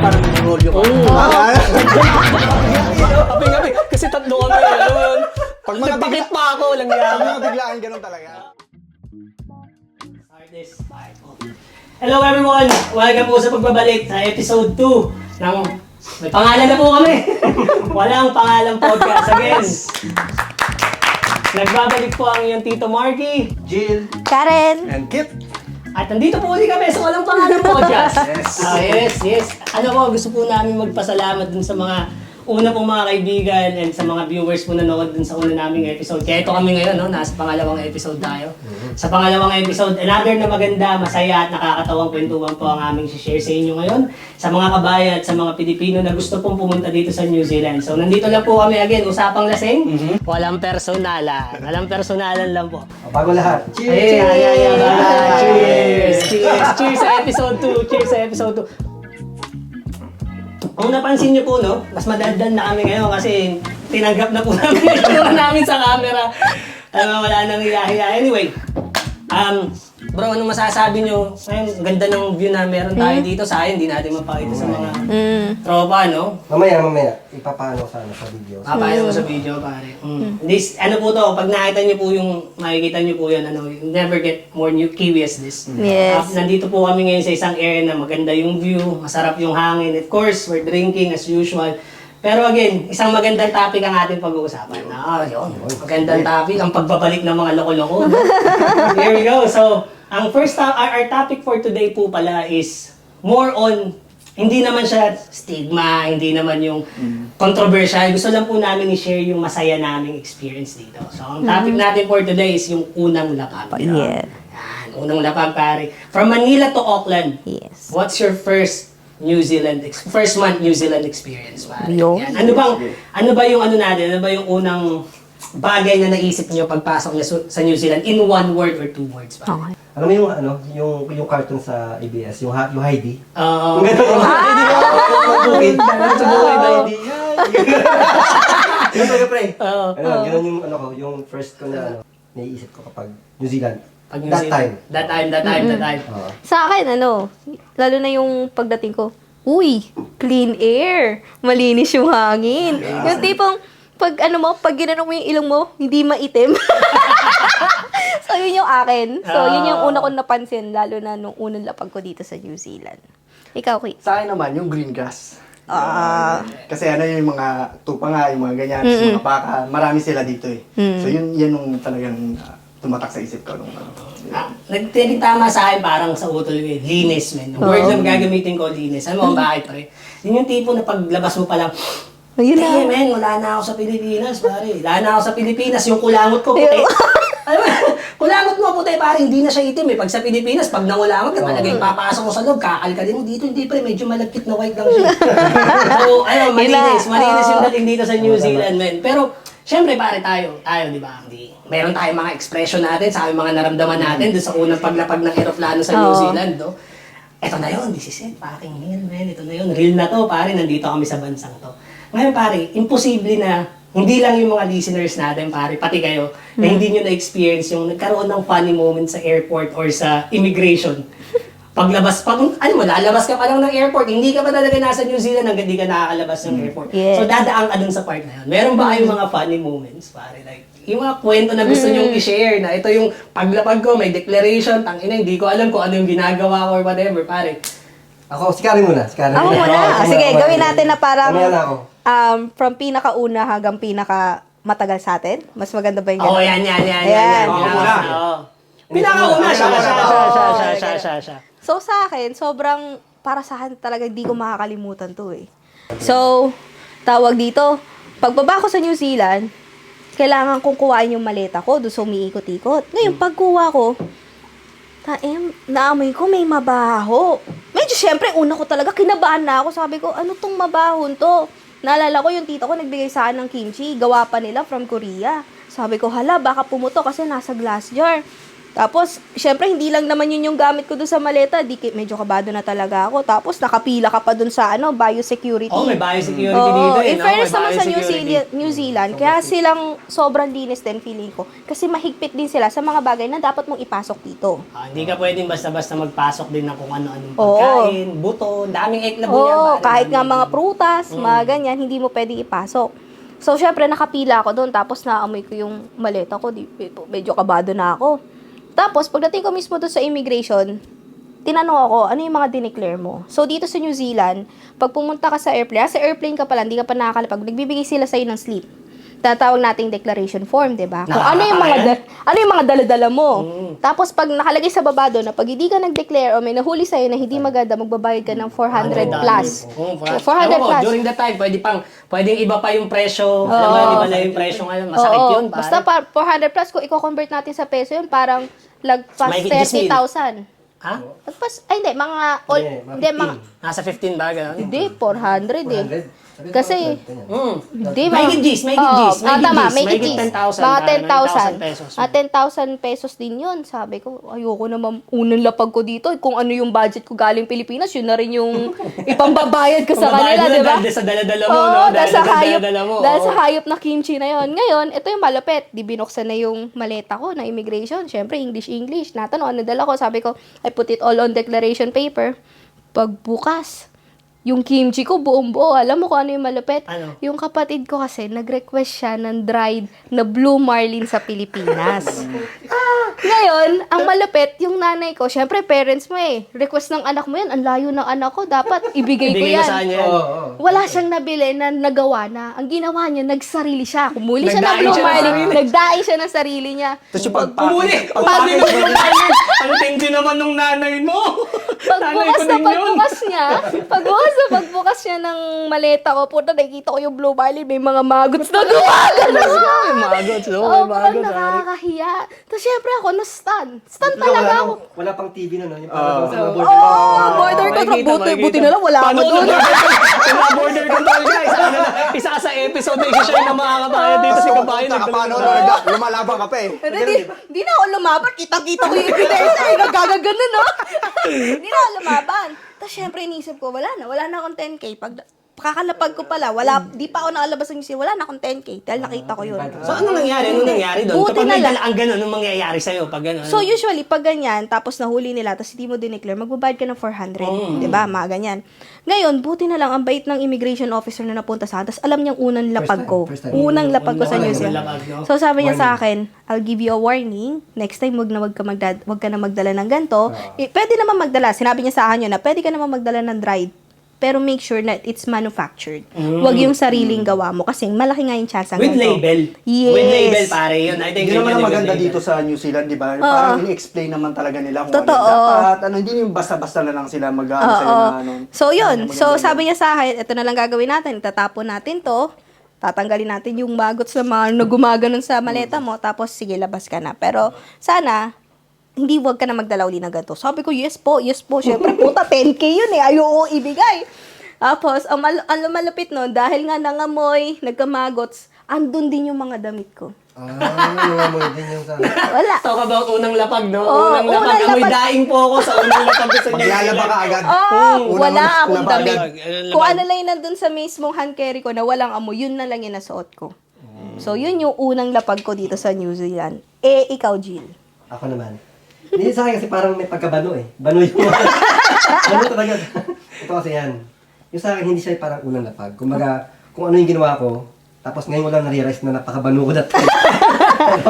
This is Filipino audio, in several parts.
parang rolyo ka. Kaping-kaping. Kasi tatlo kami. Pag nagpakit pa ako, lang yan. Pag mga biglaan, ganun talaga. Start this. Hello everyone! Welcome po sa pagbabalik sa episode 2 ng... May pangalan na po kami! Walang pangalang podcast again. Nagbabalik po ang iyong Tito Marky. Jill. Karen! And Kit. At nandito po ulit kami sa Walang Pangalang Podcast. Yes. Ano po, gusto po namin magpasalamat dun sa mga una pong mga kaibigan and sa mga viewers po nanood dun sa una naming episode. Kaya ito kami ngayon, no? Nasa pangalawang episode tayo. Sa pangalawang episode, another na maganda, masaya at nakakatawang kwentuhan po ang aming share sa inyo ngayon. Sa mga kabayan at sa mga Pilipino na gusto pong pumunta dito sa New Zealand. So nandito lang po kami again, usapang lasing. Walang personalan. Walang personalan lang po. Bago lahat. Cheers! Cheers sa episode 2. Cheers sa episode 2. Kung napansin niyo po, no, mas madaddan na kami ngayon kasi tinanggap na po namin yung itsura namin sa camera. Wala nang hiya-hiya. Anyway, bro, anong masasabi niyo? Ngayon, ganda ng view na meron tayo dito. Sayang, hindi natin mapakita sa mga tropa, no? Mamaya. Ipapano sana sa video. Papayo mo sa video, pare. This, ano po to, pag nakita niyo po yung, makikita niyo po yan, ano, you never get more new kiwi as this. Yes. Nandito po kami ngayon sa isang area na maganda yung view, masarap yung hangin. Of course, we're drinking as usual. Pero again, isang magandang topic ang ating pag-uusapan. Yun. Magandang topic, ang pagbabalik ng mga loko-loko. No? Here we go. So, ang first, our topic for today po pala is more on, hindi naman siya stigma, hindi naman yung controversial. Gusto lang po namin i-share yung masaya naming experience dito. So, ang topic natin for today is yung unang lapag. Yeah. Yan, unang lapag, pare. From Manila to Auckland, Yes. what's your first month New Zealand experience, pare? Yo. Yan. Ano ba yung ano natin? Ano ba yung unang bagay na naisip niyo pagpasok niyo sa New Zealand in one word or two words, pare? Okay. Alam mo yung cartoon sa ABS, yung Heidi. Oo. Yung bukid. Sa bukid, Heidi. Yun talaga, pre. Oo. Ganun yung yung first ko na naiisip ko kapag New Zealand. Pag New That Zealand. That time. Oo. Sa akin, lalo na yung pagdating ko, uy, clean air, malinis yung hangin. Yung tipong, pag ginanong mo yung ilong mo, hindi maitim. So, yun yung akin. So, yun yung una ko napansin, lalo na nung unang lapag ko dito sa New Zealand. Ikaw, Kit? Sa akin naman, yung green grass. Kasi yung mga tupa nga, yung mga ganyan, yung mga baka, marami sila dito eh. So yan yung talagang tumatak sa isip ko. Nagtama sa akin parang sa utol ko, linis, men. Yung word na gagamitin ko, linis. Ano mo, bakit, pare? Yun yung tipo na paglabas mo pa lang, Ayun na. men, wala na ako sa Pilipinas, pare. Wala na ako sa Pilipinas, yung kulangot ko puti. Alam mo, kulangot mo puti, pare, hindi na siya itim eh. Pag sa Pilipinas, pag nangulangot ka, talagang papasok mo sa loob, kakalkalin mo dito, hindi pre, medyo malagkit na white lang siya. So, malinis yung dating dito sa New Zealand, men. Pero, syempre, pare, tayo, di ba? Meron tayong mga expression natin sa aming mga naramdaman natin doon sa unang paglapag ng eroplano sa New Zealand, no? Eto na yun, this is it, fucking real, man. Ito na yun, real na to, pare, nandito kami sa bansang to. Ngayon, pare, imposible na, hindi lang yung mga listeners natin, pare, pati kayo, na hindi nyo na-experience yung nagkaroon ng funny moment sa airport or sa immigration. Lalabas ka pa lang ng airport, hindi ka pa talaga nasa New Zealand hanggang di ka nakakalabas ng airport. Yeah. So, dadaan ka dun sa part na yun. Meron ba kayong mga funny moments, pare? Like, yung mga kwento na gusto nyong i-share na ito yung paglapag ko, may declaration, tangina, hindi ko alam kung ano yung ginagawa ko or whatever, pare. Ako, si Karen muna. Ako muna. Sige, gawin natin na parang Mamaya na ako. from pinakauna hanggang pinaka matagal sa atin. Mas maganda ba yung Oo, ganun? yan. Ayan. Pinakauna siya. So sa akin, sobrang para sa akin talaga hindi ko makakalimutan to eh. So, tawag dito, pagbaba ko sa New Zealand, kailangan kong kuhain yung maleta ko doon sa umiikot-ikot. Ngayon, pagkuha ko, naamoy ko may mabaho. Medyo syempre, una ko talaga, kinabahan na ako. Sabi ko, ano tong mabahon to? Naalala ko yung tita ko nagbigay sa akin ng kimchi. Gawa pa nila from Korea. Sabi ko, hala, baka pumuto kasi nasa glass jar. Tapos, syempre, hindi lang naman yun yung gamit ko doon sa maleta. Medyo kabado na talaga ako. Tapos, nakapila ka pa doon sa, biosecurity. Oh, may biosecurity Oo, dito eh. in no? fairness May naman sa biosecurity. New Zealand, kaya silang sobrang linis din feeling ko. Kasi mahigpit din sila sa mga bagay na dapat mong ipasok dito. Hindi ka pwedeng basta-basta magpasok din ng kung ano-anong Oo. pagkain, buto, daming eklabo yan. Oo, pare, kahit nga daming- mga prutas, mga ganyan, hindi mo pwedeng ipasok. So, syempre, nakapila ako doon, tapos naamoy ko yung maleta ko, medyo kabado na ako. Tapos, pagdating ko mismo doon sa immigration, tinanong ako, ano yung mga dineclare mo? So, dito sa New Zealand, pag pumunta ka sa airplane ka pala, hindi ka pa nakakalapag, nagbibigay sila sa'yo ng slip. Tatawag nating declaration form, 'di ba? Kung ano yung mga dala-dala mo. Tapos pag nakalagay sa baba doon na pag hindi ka nag-declare o may nahuli sa'yo na hindi maganda, magbabayad ka ng 400 plus. Oo, 400 Ewan ko, plus. during that time, pwedeng iba pa yung presyo. Alam mo, iba na yung presyo ngayon. Masakit Oo, yun, pare. basta 400 plus, kung i-convert natin sa peso yun, parang lagpas Mahigit 30,000. Ha? Lagpas, ay hindi, hindi, mga, Nasa 15 ba? Ganun? hindi, 400 eh. Kasi, hindi, Mahigit Gs, mahigit Oo, Gs, mahigit tama, Gs, mahigit mahigit Gs. 10,000, Mga pare, 10,000. 10,000 pesos. 10,000 pesos din yun. Sabi ko, ayoko naman unang lapag ko dito. Kung ano yung budget ko galing Pilipinas, yun na rin yung ipambabayad ko sa kanila, di ba? Dahil sa dala-dala mo, Oo, no? dahil sa hayop, dala-dala mo. dahil sa oo. hayop na kimchi na yon. Ngayon, ito yung malapit. Di binuksan na yung maleta ko na immigration. Siyempre, English. Natanong, ano dala ko? Sabi ko, I put it all on declaration paper. Pagbukas, yung kimchi ko buong buo. Alam mo kung ano yung malapit? Ano? Yung kapatid ko kasi, nag-request siya ng dried na blue marlin sa Pilipinas. Ngayon, ang malapit, yung nanay ko, syempre parents mo eh. Request ng anak mo yan, ang layo ng anak ko, dapat ibigay ko Ibigay mo yan. sa kanya yan. Wala siyang nabili na nagawa na. Ang ginawa niya, nagsarili siya. Kumuli siya ng Nagdaing blue siya ng marlin. sarili. Nagdaing siya ng sarili niya. Tapos yung Pumuli! Pumuli mo yung nanay! Ang tindi naman nung nanay mo! Pagbukas niya ng maleta ko, puta, nakikita ko yung blue marlin, may mga maggots na gumagano. Magot, so, Sobrang nakakahiya. Tapos syempre ako, na-stun. Stun talaga ako. Wala pang TV nun, no? Yung parang sa mga border. Oh, border control. Buti na lang, wala ako doon. Kung border control ka, isa ka sa episode na isa-share ng mga kabayan dito si kabayan. Tsaka paano, lumalabang ka pa eh. Hindi na ako lumaban. Kitang-kita ko yung ebidensya. Nagkagagano, no? Hindi na ako lumaban. Tapos syempre, inisip ko, wala na akong 10K. Kakalapag ko pala, di pa ako nakalabas ng wala na akong 10K. Dahil nakita ko yun. So, anong nangyari? Anong nangyari doon? Buti Kapag na may lang. dala ang gano'n, anong mangyayari sa'yo pag gano'n? So, usually, pag ganyan, tapos nahuli nila, tapos hindi mo dineclare, magbabayad ka ng 400. Diba? Mga ganyan. Ngayon, buti na lang, ang bait ng immigration officer na napunta sa akin, tapos alam niyang unang lapag ko. First time. Unang lapag ko sa New Unang Zealand. lapag, no? So, sabi niya sa akin, I'll give you a warning. Next time, wag ka na magdala ng ganito. Pwede naman magdala. Sinabi niya sa akin yun na pwede ka naman magdala ng dried. Pero make sure na it's manufactured. Wag yung sariling gawa mo. Kasi malaki nga yung chance ang With ganito. label. Yes. With label, pare. Yun, I think Hindi naman yun ang yung maganda with dito label. sa New Zealand, di ba? Parang ini-explain naman talaga nila kung Totoo. ano dapat. Hindi yung basta-basta na lang sila mag-ano sa'yo na ano. So, yun. Maganda So, yun. sabi niya sa akin, ito na lang gagawin natin. Itatapon natin to. Tatanggalin natin yung maggots na mga gumaganon sa maleta mo. Tapos, sige, labas ka na. Pero, sana, hindi wag ka na magdala uli ng ganito. Sabi ko, yes po. Siyempre, puta, 10K yun eh. Ayoko ibigay. Tapos, ang malapit nun, dahil nga nangamoy, nagkamagots, andun din yung mga damit ko. Nangamoy din yung sa... Wala. Talk about unang lapag, no? Oo, unang unang lapag. Amoy lapag. daing po ako sa unang lapag ko sa New Maglalaba Zealand. ka agad. Wala Unang akong labag. damit. Unang Kung labag. ano lang yun nandun sa mismong hand carry ko na walang amoy, yun na lang yung nasuot ko. So, yun yung unang lapag ko dito sa New Zealand. Ikaw, Jill. Ako naman. Hindi sa akin kasi parang may pagkabano eh. Bano yung... Bano talaga. Ito kasi yan. Yung sa akin, hindi siya parang unang lapag. Kumbaga, kung ano yung ginawa ko, tapos ngayon ko lang na-realize na napakabano ko dati.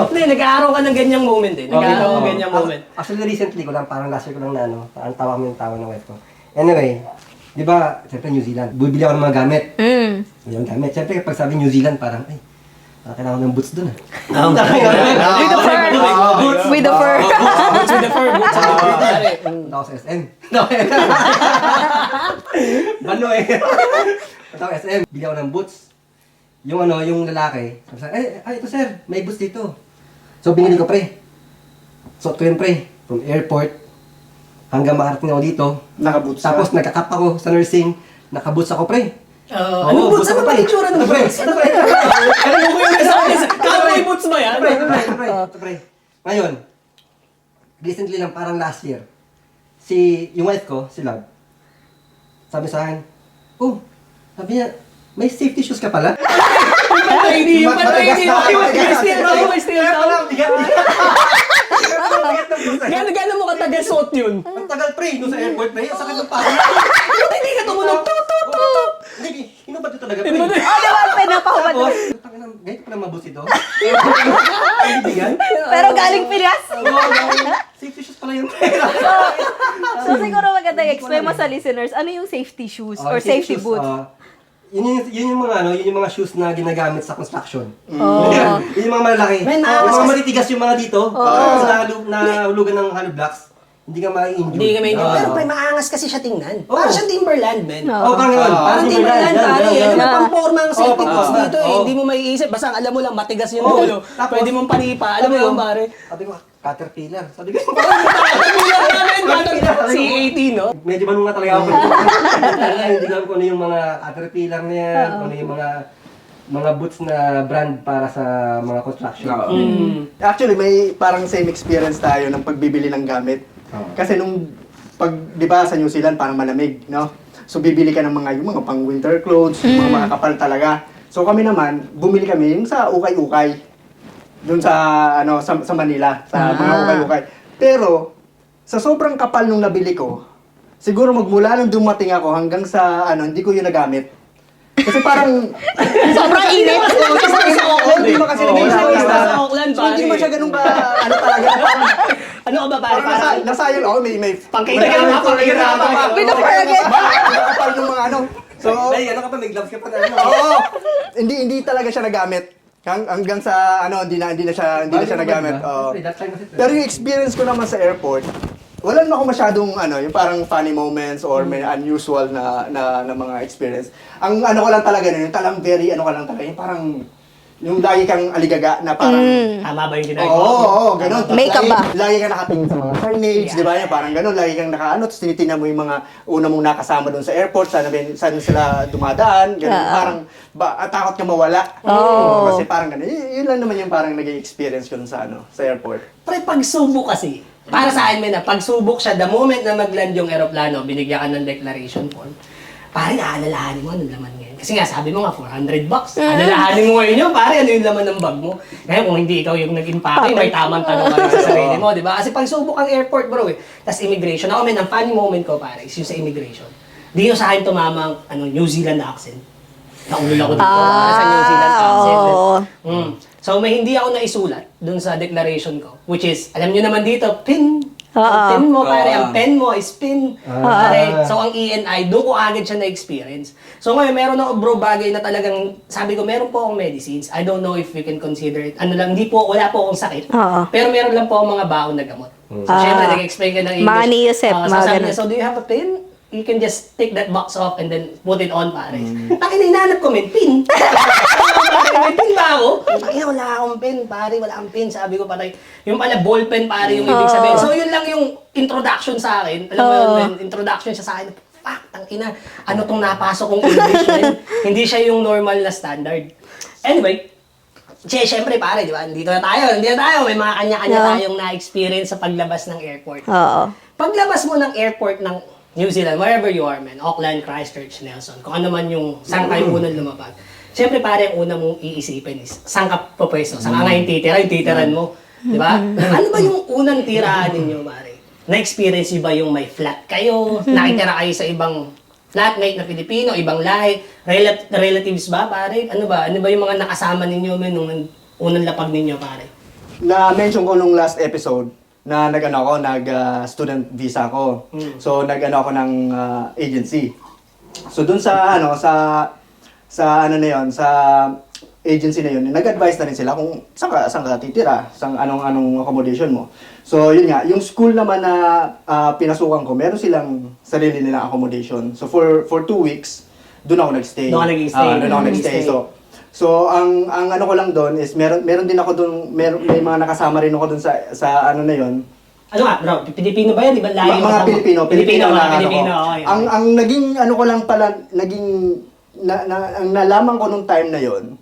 Hindi, nag-aaral ka ng ganyang moment eh. Nag-aaral ka ng ganyang moment. Actually, recently ko lang, parang last year ko lang na ano, parang tawa kami yung tawa ng wife ko. Anyway, di ba, siyempre New Zealand, bibili ako ng mga gamit. Yung gamit. Siyempre, pag sabi New Zealand, parang, ay, kailangan ko ng boots dun ah. With the fur. With the fur. Boots with the fur. Boots with the fur, pare. Punta ako sa SM. Bano eh. Punta ako sa SM. Bili ako ng boots. Yung ano, yung lalaki, sabi sa ay, ito sir, may boots dito. So, binili ko pre. Suot ko yun pre. From airport hanggang makarating ako dito. Nakaboots ka. Tapos nagka-cup ako sa nursing. Nakaboots ako pre. Anong boots? Ano ba yung tsura ng boots? Ito pre. Ano ko yung sa akin? Cowboy boots ba yan? Ito pre. Ngayon, recently lang, parang last year, yung wife ko, si Love, sabi sa akin, oh, sabi niya, may safety shoes ka pala? Yung pantay, may steel toe. Gano'n mo katagal suot yun? Ang tagal pre, doon sa airport pre, ang sakit ng paa. Hindi ka tumunog. Hindi, hinubad ito talaga pre. Oh, diba? Pinapahubad. Tapos, ganito pa na mabus ito. Ang bibigan. Pero galing Pinas. Safety shoes pala yun pre. So siguro maganda i-explain mo sa listeners, ano yung safety shoes or safety boots? Yun yung mga shoes na ginagamit sa construction. Oh. Yun yung mga malalaki. Men, Yung maalas mga kasi- matitigas yung mga dito. Sa nahulugan ng hollow blocks. Hindi ka ma-injure. Hindi ka may Oo. Pero pre, maangas kasi siya tingnan. Oo. Parang siyang Timberland, men. Oo, parang yun. Parang Timberland, pare. Yan ang pamporma ang safety Oo, boots oo, dito eh. oo. Hindi mo maiisip. Basta alam mo lang, matigas yung Oo. ulo. Tapos- Pwede mong panipa. Alam mo yun, pare. Sabi ko, Caterpillar. Sabi ko, C18, no? medyo manunga talaga ako. Hindi lang ko ano yung mga Caterpillar na yan, ano yung mga boots na brand para sa mga construction. Actually, may parang same experience tayo ng pagbibili ng gamit. Kasi nung, di ba sa New Zealand, parang malamig, no? So, bibili ka ng yung mga pang winter clothes, yung mga kapal talaga. So, kami naman, bumili kami yung sa ukay-ukay. Doon sa Manila, sa mga ukay-ukay. Pero, sa sobrang kapal nung nabili ko, siguro magmula nung dumating ako hanggang sa, hindi ko yun nagamit. Kasi parang, Sobrang init. Sa Auckland, hindi ba kasi nabili sa Auckland, So, hindi pare. mo siya ganun ba, talaga, parang, Ano ka ba, pare? parang nasayang, may Pangkita ka na, pangkita ka pa. Pinaparagay. kapal yung mga So, Dahil ano ka pa, may gloves ka pa na ano. oo, hindi talaga siya nagamit. Hanggang sa, hindi na siya nagamit. Oo. Pero yung experience ko naman sa airport, wala naman ako masyadong yung parang funny moments or may unusual na mga experience. Ang ko lang talaga nun, yung talang very ka lang talaga, yung parang yung lagi kang aligaga na parang Tama ba yung Oo, ginagawa? ganun. Makeup ba? Lagi kang nakatingin sa mga signage, di ba? Yung parang ganun, lagi kang tapos tinitingnan mo yung mga una mong nakasama doon sa airport, saan sila dumadaan, ganun. Parang, takot ka mawala. Oo. Kasi parang ganun. Yun lang naman yung parang naging experience ko dun sa airport. Pre, pagsubok kasi, para sa akin, men, pagsubok siya, the moment na mag-land yung aeroplano, binigyan ka ng declaration form, pare, aalalahanin mo anong laman ngayon. Kasi nga, sabi mo nga, $400. Alalahanin mo ngayon yun, pare, ano yung laman ng bag mo? Ngayon, kung hindi ikaw yung nag-impake, may tamang tanong ka rin sa sarili mo, di ba? Kasi pagsubok ang airport, bro, eh. Tapos immigration. Ako, men, ang funny moment ko, pare, is yung sa immigration. Di yung sa akin tumamang, New Zealand accent. Naulol ako dito, para sa New Zealand accent. Oo. So, may hindi ako naisulat dun sa declaration ko, which is, alam nyo naman dito, PIN. Oo. Ang PIN mo, pare, ang pen mo is PIN. Pare, so, ang ENI, doon ko agad siya na-experience. So, ngayon, meron ako, bro, bagay na talagang, sabi ko, meron po akong medicines. I don't know if you can consider it. Wala po akong sakit. Oo. Pero meron lang po akong mga baon na gamot. So, syempre, nag-explain ka ng English. Mga Niosep, So, mga sabi ganun. niya, so, do you have a pin? You can just take that box off and then put it on, pare. Takin na hinahanap ko, men, pin. May pin ba ako? Takin na, wala akong pin, pare, wala akong pin. Sabi ko, patay. Yung pala, ball pen, pare, yung ibig sabihin. So, yun lang yung introduction sa akin. Alam mo yun, men, introduction siya sa akin. Fuck, tangina, ano tong napasok kong English, men? Hindi siya yung normal na standard. Anyway, siyempre, pare, di ba? Dito na tayo. May mga kanya-kanya tayong na-experience sa paglabas ng airport. Oo. Paglabas mo ng airport ng New Zealand, wherever you are, man, Auckland, Christchurch, Nelson, kung ano man yung saan kayo unang lumapag. Siyempre, pare, ang una mong iisipin is, saan ka pupwesto? Saan ka ngayon titira? Yung titiran mo. Di ba? Ano ba yung unang tirahan ninyo, pare? Na-experience nyo ba yung may flat kayo? Nakitira kayo sa ibang flatmate na Pilipino, ibang lahi? Relatives ba, pare? Ano ba yung mga nakasama ninyo, man, nung unang lapag ninyo, pare? Na-mention ko nung last episode, na nag-student visa ako. So, ako ng agency. So, dun sa agency na yun, nag-advise na rin sila kung saan ka titira, anong accommodation mo. So, yun nga, yung school naman na pinasukan ko, meron silang sarili nilang accommodation. So, for 2 weeks, dun ako nag-stay. Doon ka nag-stay. Doon ako nag-stay. So, ang ano ko lang doon is meron din ako doon, may mga nakasama rin ako doon sa ano na yon. Ano nga, bro? Pilipino ba yan? Di ba lahi Mga Pilipino mga na Pilipino. ako. Okay. Ang naging ano ko lang pala, ang nalaman ko nung time na yon.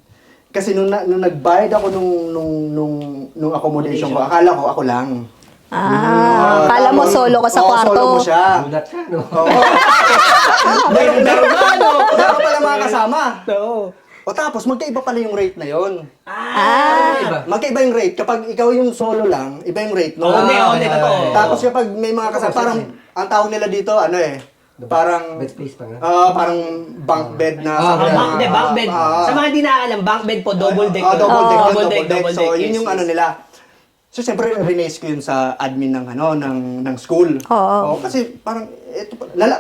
Kasi nung nagbayad ako nung accommodation ko, akala ko ako lang. Kala mo solo ka sa Oo, kwarto. Solo mo siya. Gulat ka, no? Oo. Meron pala mga kasama. Oo. O tapos, magkaiba pala yung rate na yon. Iba. Magkaiba yung rate. Kapag ikaw yung solo lang, iba yung rate. No? Only, totoo. Tapos kapag may mga kasama, parang, ang tawag nila dito, ano eh, parang, Bed space pa nga. parang bunk bed na. Bunk bed. Sa mga di nakakalam, bunk bed po, double deck. Double deck, yun, Double double deck. So, yun yes, yung yes. ano nila. So, siyempre, rinaise ko yun sa admin ng, ng school. Oo. Kasi parang,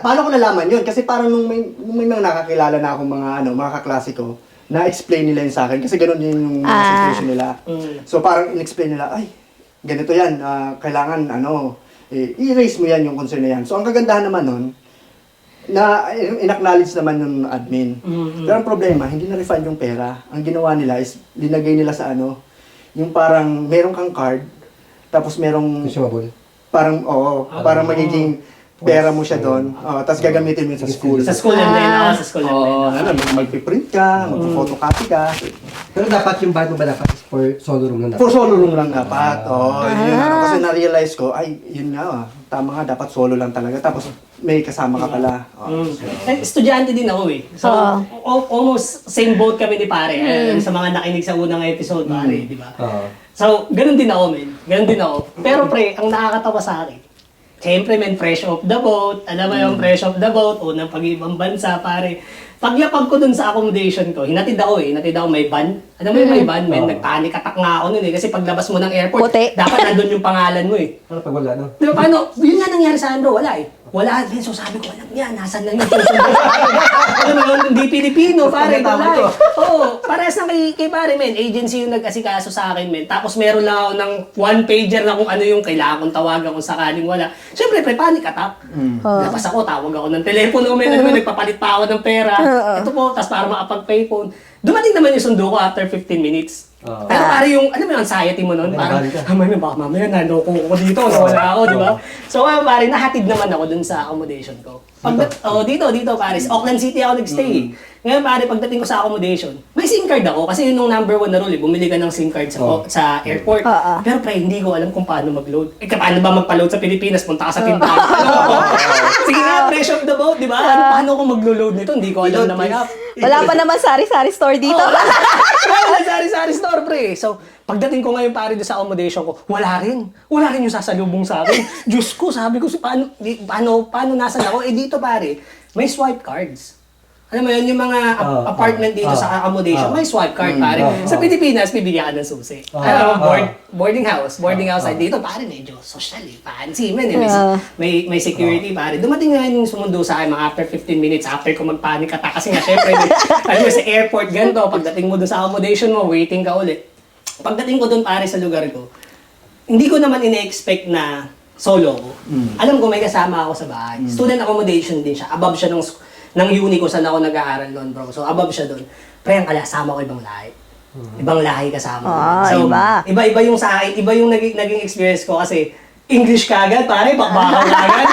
paano ko nalaman yun? Kasi parang nung may mga nakakilala na akong mga kaklase ko, na-explain nila yun sa akin. Kasi ganun yun yung situation nila. So, parang in-explain nila, ay, ganito yan, kailangan, i-erase mo yan yung concern na yan. So, ang kagandahan naman nun, na in-acknowledge naman yung admin. Pero ang problema, hindi na-refund yung pera. Ang ginawa nila is, linagay nila sa yung parang meron kang card, tapos merong Consumable. parang parang magiging pera mo siya doon. Tapos gagamitin mo yun sa school. Sa school lang din. Sa school lang din. Magpiprint ka, magpo-photocopy ka. Pero dapat yung bayad mo ba dapat is for solo room lang dapat? For solo room lang dapat. Yun kasi na-realize ko, ay, yun nga, tama nga, dapat solo lang talaga. Tapos may kasama ka pala. Estudyante din ako eh. So, almost same boat kami ni pare. Sa mga nakinig sa unang episode, pare, di ba? So, ganun din ako, men. Ganun din ako. Pero pre, ang nakakatawa sa akin, siyempre, men, fresh off the boat. Alam mo yung fresh off the boat, unang pag-ibang bansa, pare. Paglapag ko dun sa accommodation ko, hinatid ako may van. Alam mo yung may van, men, nagpanic attack nga ako nun eh. Kasi paglabas mo ng airport, Puti. dapat nandun yung pangalan mo eh. Ano pag wala, no? Di ba, paano? Yun nga nangyari sa akin, bro. Wala eh. Wala. So sabi ko, alam niya, nasan lang yung susunod. Alam mo yun, hindi Pilipino, pare. Wala eh. Oo. Parehas na kay pare, men. Agency yung nag-asikaso sa akin, men. Tapos meron lang ako ng one-pager na kung ano yung kailangan kong tawagan kung sakaling wala. Siyempre, pre, panic attack. Labas ako, tawag ako ng telepono, men. Nagpapalit pa ako ng pera. Ito po, tapos para makapag-payphone. Dumating naman yung sundo ko after 15 minutes. Pero pare yung, alam mo yung anxiety mo nun, parang, baka mamaya naloko ko dito, nawala ako, di ba? So, pare, nahatid naman ako dun sa accommodation ko. Dito, pare. Sa Auckland City ako nagstay. Ngayon, pare, pagdating ko sa accommodation, may SIM card ako. Kasi yun yung number 1 na rule, bumili ka ng SIM card sa airport. Pero pre, hindi ko alam kung paano mag-load. Paano ba magpa-load sa Pilipinas? Punta ka sa tindahan. Sige nga, fresh off the boat, di ba? Paano ko mag-load nito? Hindi ko alam naman. Wala pa naman sari-sari store dito. Wala sari-sari store, pre. So, pagdating ko ngayon pare doon sa accommodation ko, wala rin. Wala rin yung sasalubong sa akin. Diyos ko, sabi ko, paano nasan ako? Dito pare, may swipe cards. Alam mo yun, yung mga apartment dito sa accommodation, may swipe card pare. Sa Pilipinas, bibigyan ka ng susi. Boarding house. Dito pare, medyo social eh. Fancy man eh. May security pare. Dumating nga yung sumundo sa akin mga after 15 minutes, after ko mag-panic attack. Kasi nga, syempre, ano sa airport, ganito, pagdating mo doon sa accommodation mo, waiting ka ulit. Pagdating ko doon pare sa lugar ko, hindi ko naman ine-expect na solo ko. Alam ko may kasama ako sa bahay. Student accommodation din siya. Above siya ng uni ko saan ako nag-aaral noon, bro. So above siya doon. Pre, ang kasama ko ibang lahi. Ibang lahi kasama ko. So, iba yung sa akin, iba yung naging experience ko kasi English kagad, pare, bakbaka kagad.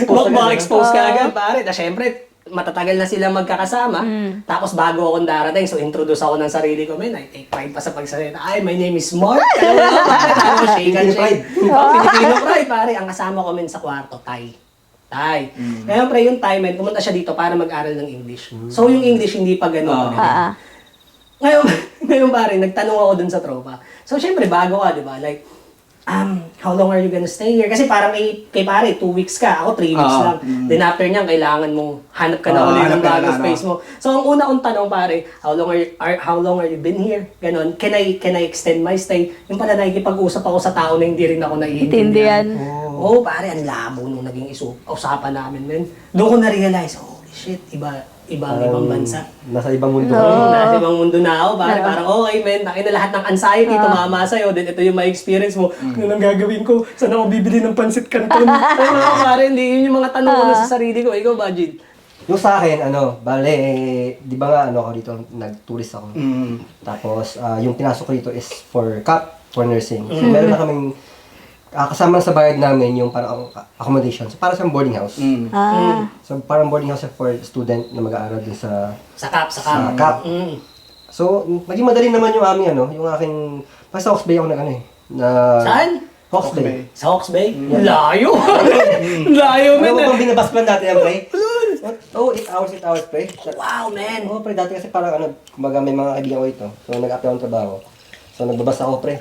Bakbaka expose kagad, pare. Na syempre, matatagal na sila magkakasama. Tapos bago akong darating, so introduce ako ng sarili ko. Man, I take pride pa sa pagsalita. Ay, my name is Mark. Tapos shake and shake. Filipino pride, pare. Ang kasama ko men sa kwarto, Thai. Kaya pre, yung Thai man, pumunta siya dito para mag-aral ng English. So yung English hindi pa gano'n. Ngayon pare, nagtanong ako dun sa tropa. So syempre, bago ka, di ba? Like, how long are you gonna stay here? Kasi parang kay pare, 2 weeks ka. Ako 3 weeks lang. Then after niyan, kailangan mong hanap ka na ulit ng bagong space mo. So ang una kong tanong pare, how long are you been here? Ganon. Can I extend my stay? Yung pala nakikipag-usap ako sa tao na hindi rin ako naiintindihan. Oo, pare, ang labo nung naging usapan namin, men. Doon ko na-realize, holy shit, ibang bansa. Nasa ibang mundo. Nasa ibang mundo na ako, pare. Parang, okay, men, na lahat ng anxiety, tumama sa'yo. Then ito yung ma-experience mo. Ano nang gagawin ko? Saan ako bibili ng pansit canton? Ano, pare, hindi yun yung mga tanong ko na sa sarili ko. Ikaw, Bajid? Yung sa akin, bale, di ba nga, ako dito, nag-tourist ako. Tapos, yung pinasok ko dito is for CAP, for nursing. So, meron na kaming, kasama sa bayad namin yung parang accommodation. So, para sa boarding house. So, parang boarding house for student na mag-aaral din sa CAP. So, naging madali naman yung aming, yung aking, basta Ox Bay ako na. Saan? Hawks Bay. Sa Hawks Bay? Layo! Layo, Ano men. ba bang binabas plan dati yan, pre? Oo, 8 hours, pre. Wow, man. Oo, pre, dati kasi parang ano, kumbaga may mga kaibigan ko ito. So, nag-apply akong trabaho. So, nagbabas ako, pre.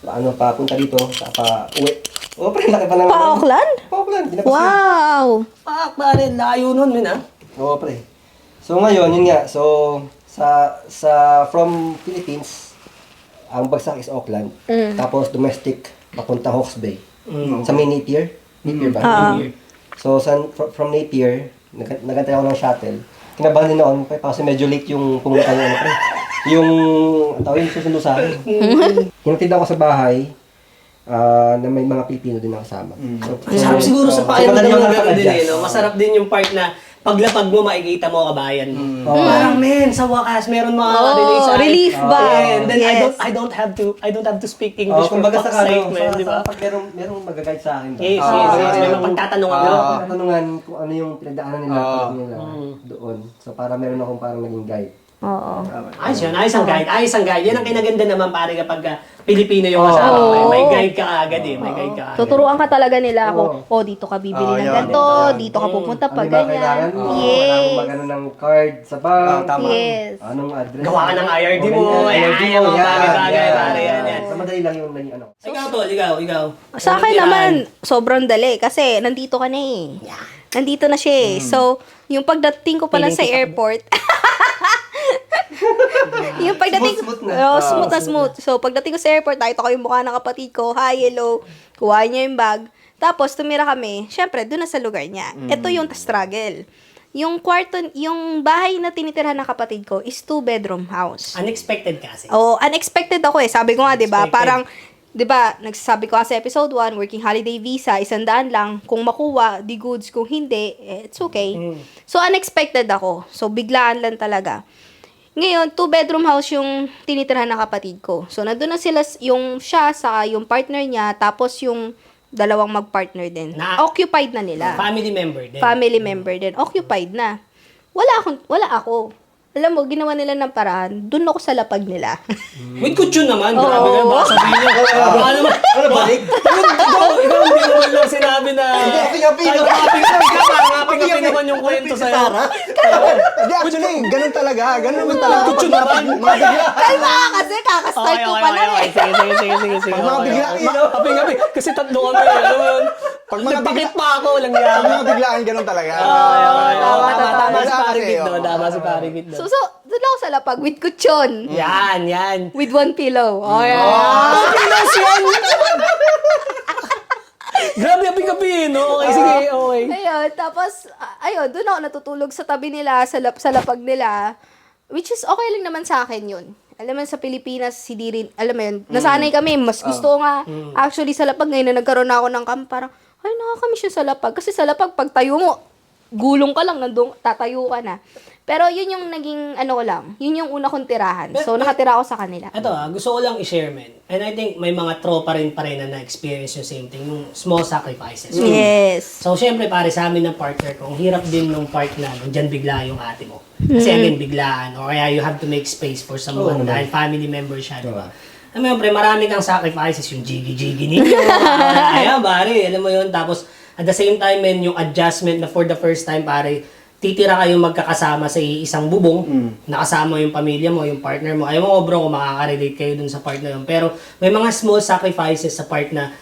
Papunta dito, uwi. Oo, pre, laki pa lang. Pa Auckland? Pa Auckland, binabas yan. Wow! Fuck, pare, layo nun, men, ha? Oo, pre. So, ngayon, yun nga. So, from Philippines, ang bagsak is Auckland. Tapos, domestic, papunta Hawks Bay. Sa may Napier. Napier ba? So, from Napier, nagantay ako ng shuttle. Kinabahan din noon, kasi medyo late yung pumunta yung ano, pre. Yung susundo sa akin. Hinatid ako sa bahay, na may mga Pilipino din na kasama. Masarap siguro sa so, pakiramdam madali ng ako gano'n din, nakaka-adjust. no? Masarap din yung part na paglapag mo, makikita mo kabayan mo. Oo. Parang, men, sa wakas, meron mga relate sa akin. relief ba? And then Yes. I don't have to speak English for Kumbaga fuck's sa sake, kano, man, di ba? pag merong mag-guide sa akin. Yes, yes. May mapagtatanungan ka. Meron akong katanungan kung ano yung pinagdaanan nila doon. So para meron akong parang naging guide. Oo. Ayos yun, ayos ang guide. Ayos ang guide. Yan ang kinaganda naman pare kapag Pilipino yung kasama mo. May guide ka agad eh. May guide ka agad. Tuturuan ka talaga nila kung, dito ka bibili ng yun, ganito, yun. dito ka pupunta Ano pag ba kailangan ganyan. mo? Yes. Kailangan magano ng card sa bank. Tama. Yes. Anong address? Gawa ka ng IRD mo. Ganyan, Yan, IRD yan, mo, mga bagay-bagay, pare, yan, yan. So madali lang yung naging ano. Ikaw tol, ikaw. Sa akin naman, sobrang dali. Kasi nandito ka na eh. Nandito na siya eh. So, yung pagdating ko pala sa airport, yung pagdating Smooth na. smooth na smooth. So, pagdating ko sa airport, nakita ko yung mukha ng kapatid ko. Hi, hello. Kuha niya yung bag. Tapos, tumira kami. Syempre, doon na sa lugar niya. Ito yung struggle. Yung kwarto, yung bahay na tinitirhan ng kapatid ko is 2-bedroom house. Unexpected kasi. Oh, unexpected ako eh. Sabi ko nga, 'di ba? Unexpected. Parang 'di ba, nagsasabi ko kasi episode 1, working holiday visa, 100 lang. Kung makuha, di goods. Kung hindi, it's okay. So unexpected ako. So biglaan lang talaga. Ngayon, 2-bedroom house yung tinitirhan ng kapatid ko. So nandun na sila, yung siya sa yung partner niya, tapos yung dalawang mag-partner din. Occupied na nila. Family member din. Family member din. Occupied na. Wala ako. Alam mo, ginawa nila ng paraan. Doon ako sa lapag nila. With kutsyon naman. Grabe ka. Baka sabihin niyo. Baka naman. Ano balik? Ikaw hindi naman lang sinabi na. Happy-happy. Happy-happy naman yung kwento sa'yo. Hindi, actually, ganun talaga. Ganun naman talaga. Kutsyon naman. Mga bigla. Kalma ka kasi, kakastart ko pa lang eh. Sige. Pag mga biglaan, Happy. Kasi tatlo kami. Alam mo yun? Pag mga Nagpakit pa ako. Lang Pag yan. mga biglaan, ganun talaga. Tama si Wala Pare kasi, Kid doon. oo. Tama si Pare Kid doon. So, doon ako sa lapag with kutsyon. Yan. With one pillow. Oh, yeah. Pinas yan! Grabe, happy-happy, no? Okay, sige, okay. Ayun, tapos, ayun, doon ako natutulog sa tabi nila, sa lapag nila. Which is okay lang naman sa akin yun. Alam mo, sa Pilipinas, hindi rin, alam mo yun, nasanay kami, mas gusto ko nga, actually sa lapag, ngayon na nagkaroon na ako ng camp, parang, ay, nakakamiss yun sa lapag. Kasi sa lapag, pag tayo mo, gulong ka lang, nandun, tatayo ka na. Pero yun yung naging, ano ko lang, yun yung una kong tirahan. So, nakatira ako sa kanila. Ito gusto ko lang i-share, man. And I think may mga tropa rin pa rin na na-experience yung same thing, yung small sacrifices. Yes. So, syempre, pare, sa amin ng partner ko, ang hirap din nung part na nandyan bigla yung ate mo. Kasi again, biglaan. O kaya you have to make space for someone dahil family member siya, di ba? Alam mo yun, pre, marami kang sacrifices, yung jiggy-jiggy ninyo. Ayan, pare, alam mo yun. Tapos, at the same time, men, yung adjustment na for the first time, pare, titira kayong magkakasama sa isang bubong, nakasama yung pamilya mo, yung partner mo. Ayaw mo, bro, kung makaka-relate kayo dun sa part na yun. Pero may mga small sacrifices sa part na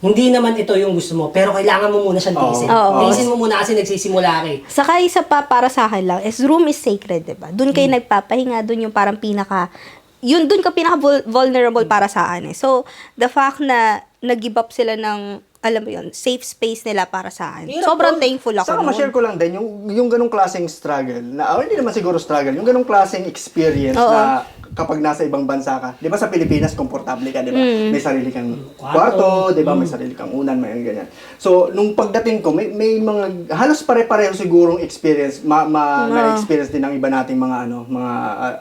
hindi naman ito yung gusto mo, pero kailangan mo muna siyang tiisin. Oo. Tiisin mo muna kasi nagsisimula ka eh. Saka isa pa para sa akin lang, is room is sacred, diba? Doon kayo nagpapahinga, doon yung parang doon ka pinaka-vulnerable para sa akin eh. So, the fact na nag-give up sila ng, alam mo yun, safe space nila para sa akin. Hirap Sobrang po. thankful ako. Saka ma-share ko lang din, yung ganong klaseng struggle, na hindi naman siguro struggle, yung ganong klaseng experience Oo. na kapag nasa ibang bansa ka, di ba sa Pilipinas, komportable ka, di ba? May sarili kang Kwarto. kwarto, di ba? May sarili kang unan, may ganyan. So, nung pagdating ko, may mga, halos pare-pareho sigurong experience, na-experience din ng iba nating mga,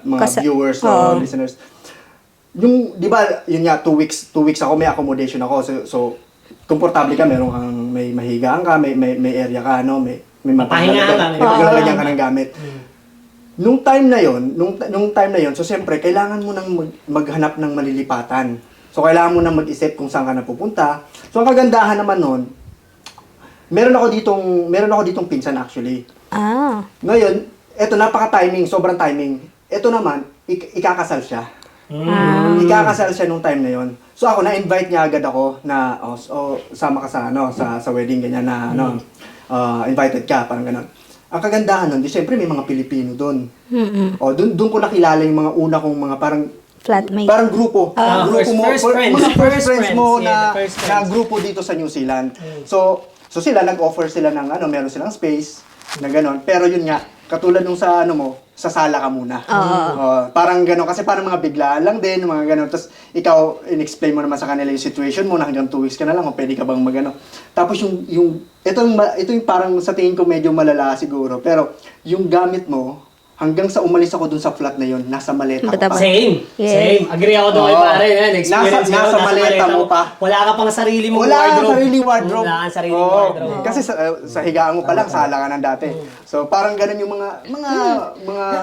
mga viewers o listeners. Yung, di ba, yun nga, 2 weeks ako, may accommodation ako, so komportable ka, meron kang, may mahigaan ka, may area ka, may Pahinga ka, mapaglalagyan ka ng gamit. Nung time na yon, so siyempre kailangan mo nang maghanap ng malilipatan. So, kailangan mo na mag-isip kung saan ka na pupunta. So, ang kagandahan naman nun, meron ako ditong pinsan actually. Ah. Ngayon, eto napaka-timing, sobrang timing. Eto naman, ikakasal siya. Ikakasal siya nung time na yon. So ako na-invite niya agad ako na sama ka sa wedding ganyan na invited ka parang gano'n. Ang kagandahan nun, di syempre may mga Pilipino doon. O doon ko nakilala yung mga una kong mga parang Flatmate. parang grupo. Grupo mo, first friends. mga first First friends mo friends, yeah, na, the first na friends. grupo dito sa New Zealand. So sila nag-offer sila ng meron silang space na gano'n. Pero yun nga, katulad nung sa sa sala ka muna. Parang gano'n, kasi parang mga biglaan lang din, mga gano'n. Tapos ikaw, in-explain mo naman sa kanila yung situation mo na hanggang 2 weeks ka na lang, o pwede ka bang magano. Tapos ito yung parang sa tingin ko medyo malala siguro, pero yung gamit mo, hanggang sa umalis ako dun sa flat na yun, nasa maleta ko pa. Same. Yes. Same. Agree ako doon kay Oo. pare. Yan, experience Nasa ko, maleta mo pa. Wala ka pang sarili mong Wala wardrobe. kang sariling wardrobe. Wala kang sariling Oo. wardrobe. Kasi sa higaan mo pa lang, sala ka ng dati. So parang ganun yung mga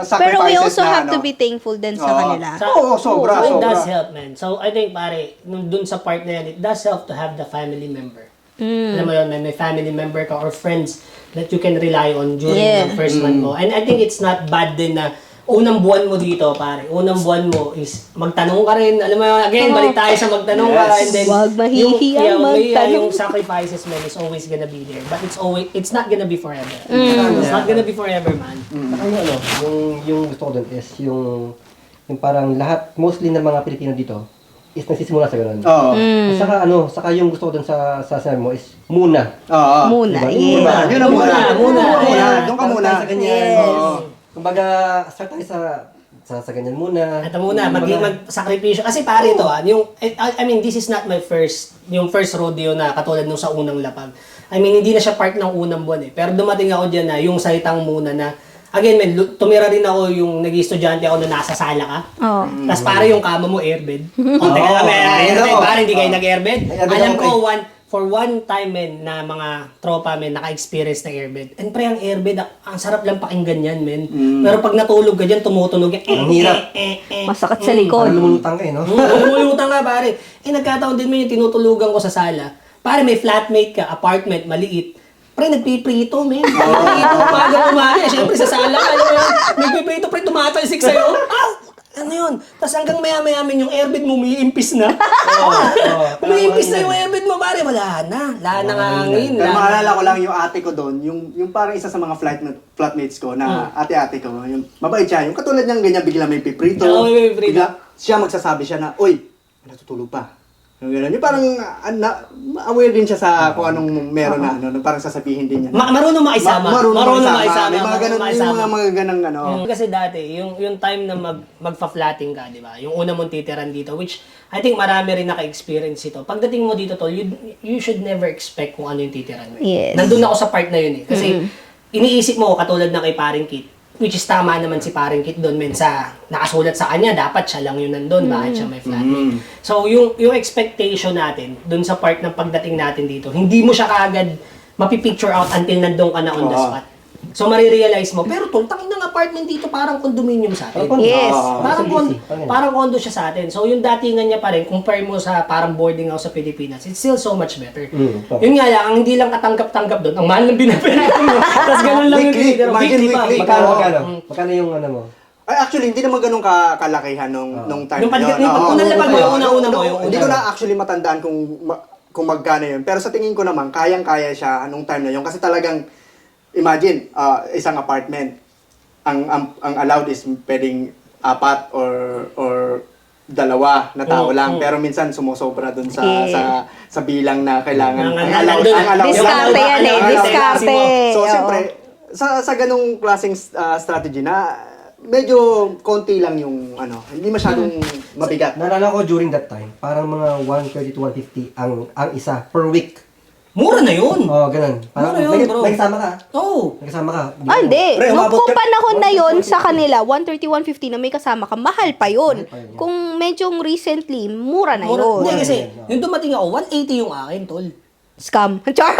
sacrifices Pero we also na, have to be thankful din sa Oo. kanila. Oo, sobra, So it sobra. does help, man. So I think, pare, dun sa part na yan, it does help to have the family member. Alam mo yun, may family member ka or friends that you can rely on during Yeah. the first month mo. And I think it's not bad din na unang buwan mo dito, pare. Unang buwan mo is magtanong ka rin. Alam mo, again, balik tayo sa magtanong ka. Yes. And then, Huwag mahihiyang magtanong. yung sacrifices, man, is always gonna be there. But it's not gonna be forever. It's not gonna be forever, man. Saka yung gusto ko doon is yung parang lahat, mostly ng mga Pilipino dito, is nagsisimula sa ganun. Oo. At saka yung gusto ko doon sa sinabi mo is muna. Oo. Muna, Diba? yes. Yun ang muna. Muna. Doon ka muna. Sa ganyan. Yes. Oo. Kumbaga, start tayo sa ganyan muna. Ito muna, mag-sakripisyo. Kasi pare ito, I mean, this is not my first rodeo na katulad nung sa unang lapag. I mean, hindi na siya part ng unang buwan eh. Pero dumating ako dyan na yung salitang muna na, again, man, tumira rin ako yung nag-estudyante ako na nasa sala ka. Oo. Tapos pare yung kama mo, airbed. O, teka, airbed, pare, hindi kayo nag-airbed. Alam ko, for one time, men, na mga tropa, men, naka-experience ng airbed. And pre, ang airbed, ang sarap lang pakinggan yan, men. Pero pag natulog ka dyan, tumutunog yan. Ang hirap. Masakit sa likod. Parang lumulutang ka eh, no? Lumulutan ka, pare. Nagkataon din mo yung tinutulugan ko sa sala. Pare, may flatmate ka, apartment, maliit. Pre, nagpiprito, men. Nagpiprito, umaga. Siyempre, sa sala ka. Nagpiprito, pre, tumatalsik sa'yo. Ano yun? Tapos hanggang maya-maya yung airbed mo, umiimpis na. Umiimpis na yung airbed mo, pare. Wala na. Wala nang hangin. Pero maalala ko lang yung ate ko doon, yung parang isa sa mga flatmates ko na ate-ate ko, yung mabait siya, yung katulad niyang ganyan, bigla may piprito. Oo, may piprito. Bigla, siya magsasabi siya na, "Uy, natutulog pa." Yung gano'n. Yung parang aware din siya sa kung anong meron na, parang sasabihin din niya. Marunong makisama. Marunong makisama. May mga Marunong ganun, makisama. yung mga ganang Kasi dati, yung time na magfa-flatting ka, di ba? Yung una mong titiran dito, which I think marami rin naka-experience ito. Pagdating mo dito, tol, you should never expect kung ano yung titiran mo. Yes. Nandun ako sa part na yun eh. Kasi iniisip mo, katulad na kay paring Kit, which is tama naman si paring Kit doon, men, sa nakasulat sa kanya, dapat siya lang yun nandun, bakit siya may flatmate. So, yung expectation natin, doon sa part ng pagdating natin dito, hindi mo siya kaagad mapipicture out until nandun ka na on the spot. So, marirealize mo, pero tol, tangin ng apartment dito, parang condominium sa atin. Yes. Parang condo siya sa atin. So, yung datingan niya pa rin, compare mo sa parang boarding house sa Pilipinas, it's still so much better. Yun nga lang, ang hindi lang katanggap-tanggap doon, ang mahal ng binapera mo. Tapos ganun lang yung Weekly. tinitira. Imagine pa. weekly. Magkano yung ano mo? Ay, actually, hindi naman ganun kalakihan nung time Yung na yun. unang lapag mo, yung una mo, yung Hindi ko na actually matandaan kung magkano yun. Pero sa tingin ko naman, kayang-kaya siya nung time na yun. Kasi talagang, imagine, isang apartment. Ang allowed is pwedeng 4 or 2 na tao lang. Pero minsan sumusobra dun sa bilang na kailangan. Ang allowed. Diskarte yan eh. Diskarte. So, Oo. siyempre, sa ganung klaseng strategy na medyo konti lang yung hindi masyadong mabigat. Naalala ko during that time, parang mga 130 to 150 ang isa per week. Mura na yun. Oh, ganun. Parang Mura yun, bro. nagkasama ka. Oo. Nagkasama ka. Hindi. Pre, Nung umabot kung ka- panahon na yon sa kanila, 130, 150 na may kasama ka, mahal pa yun. Kung medyong recently, mura na yun. Hindi kasi, yung dumating ako, 180 yung akin, tol. Scam. Char.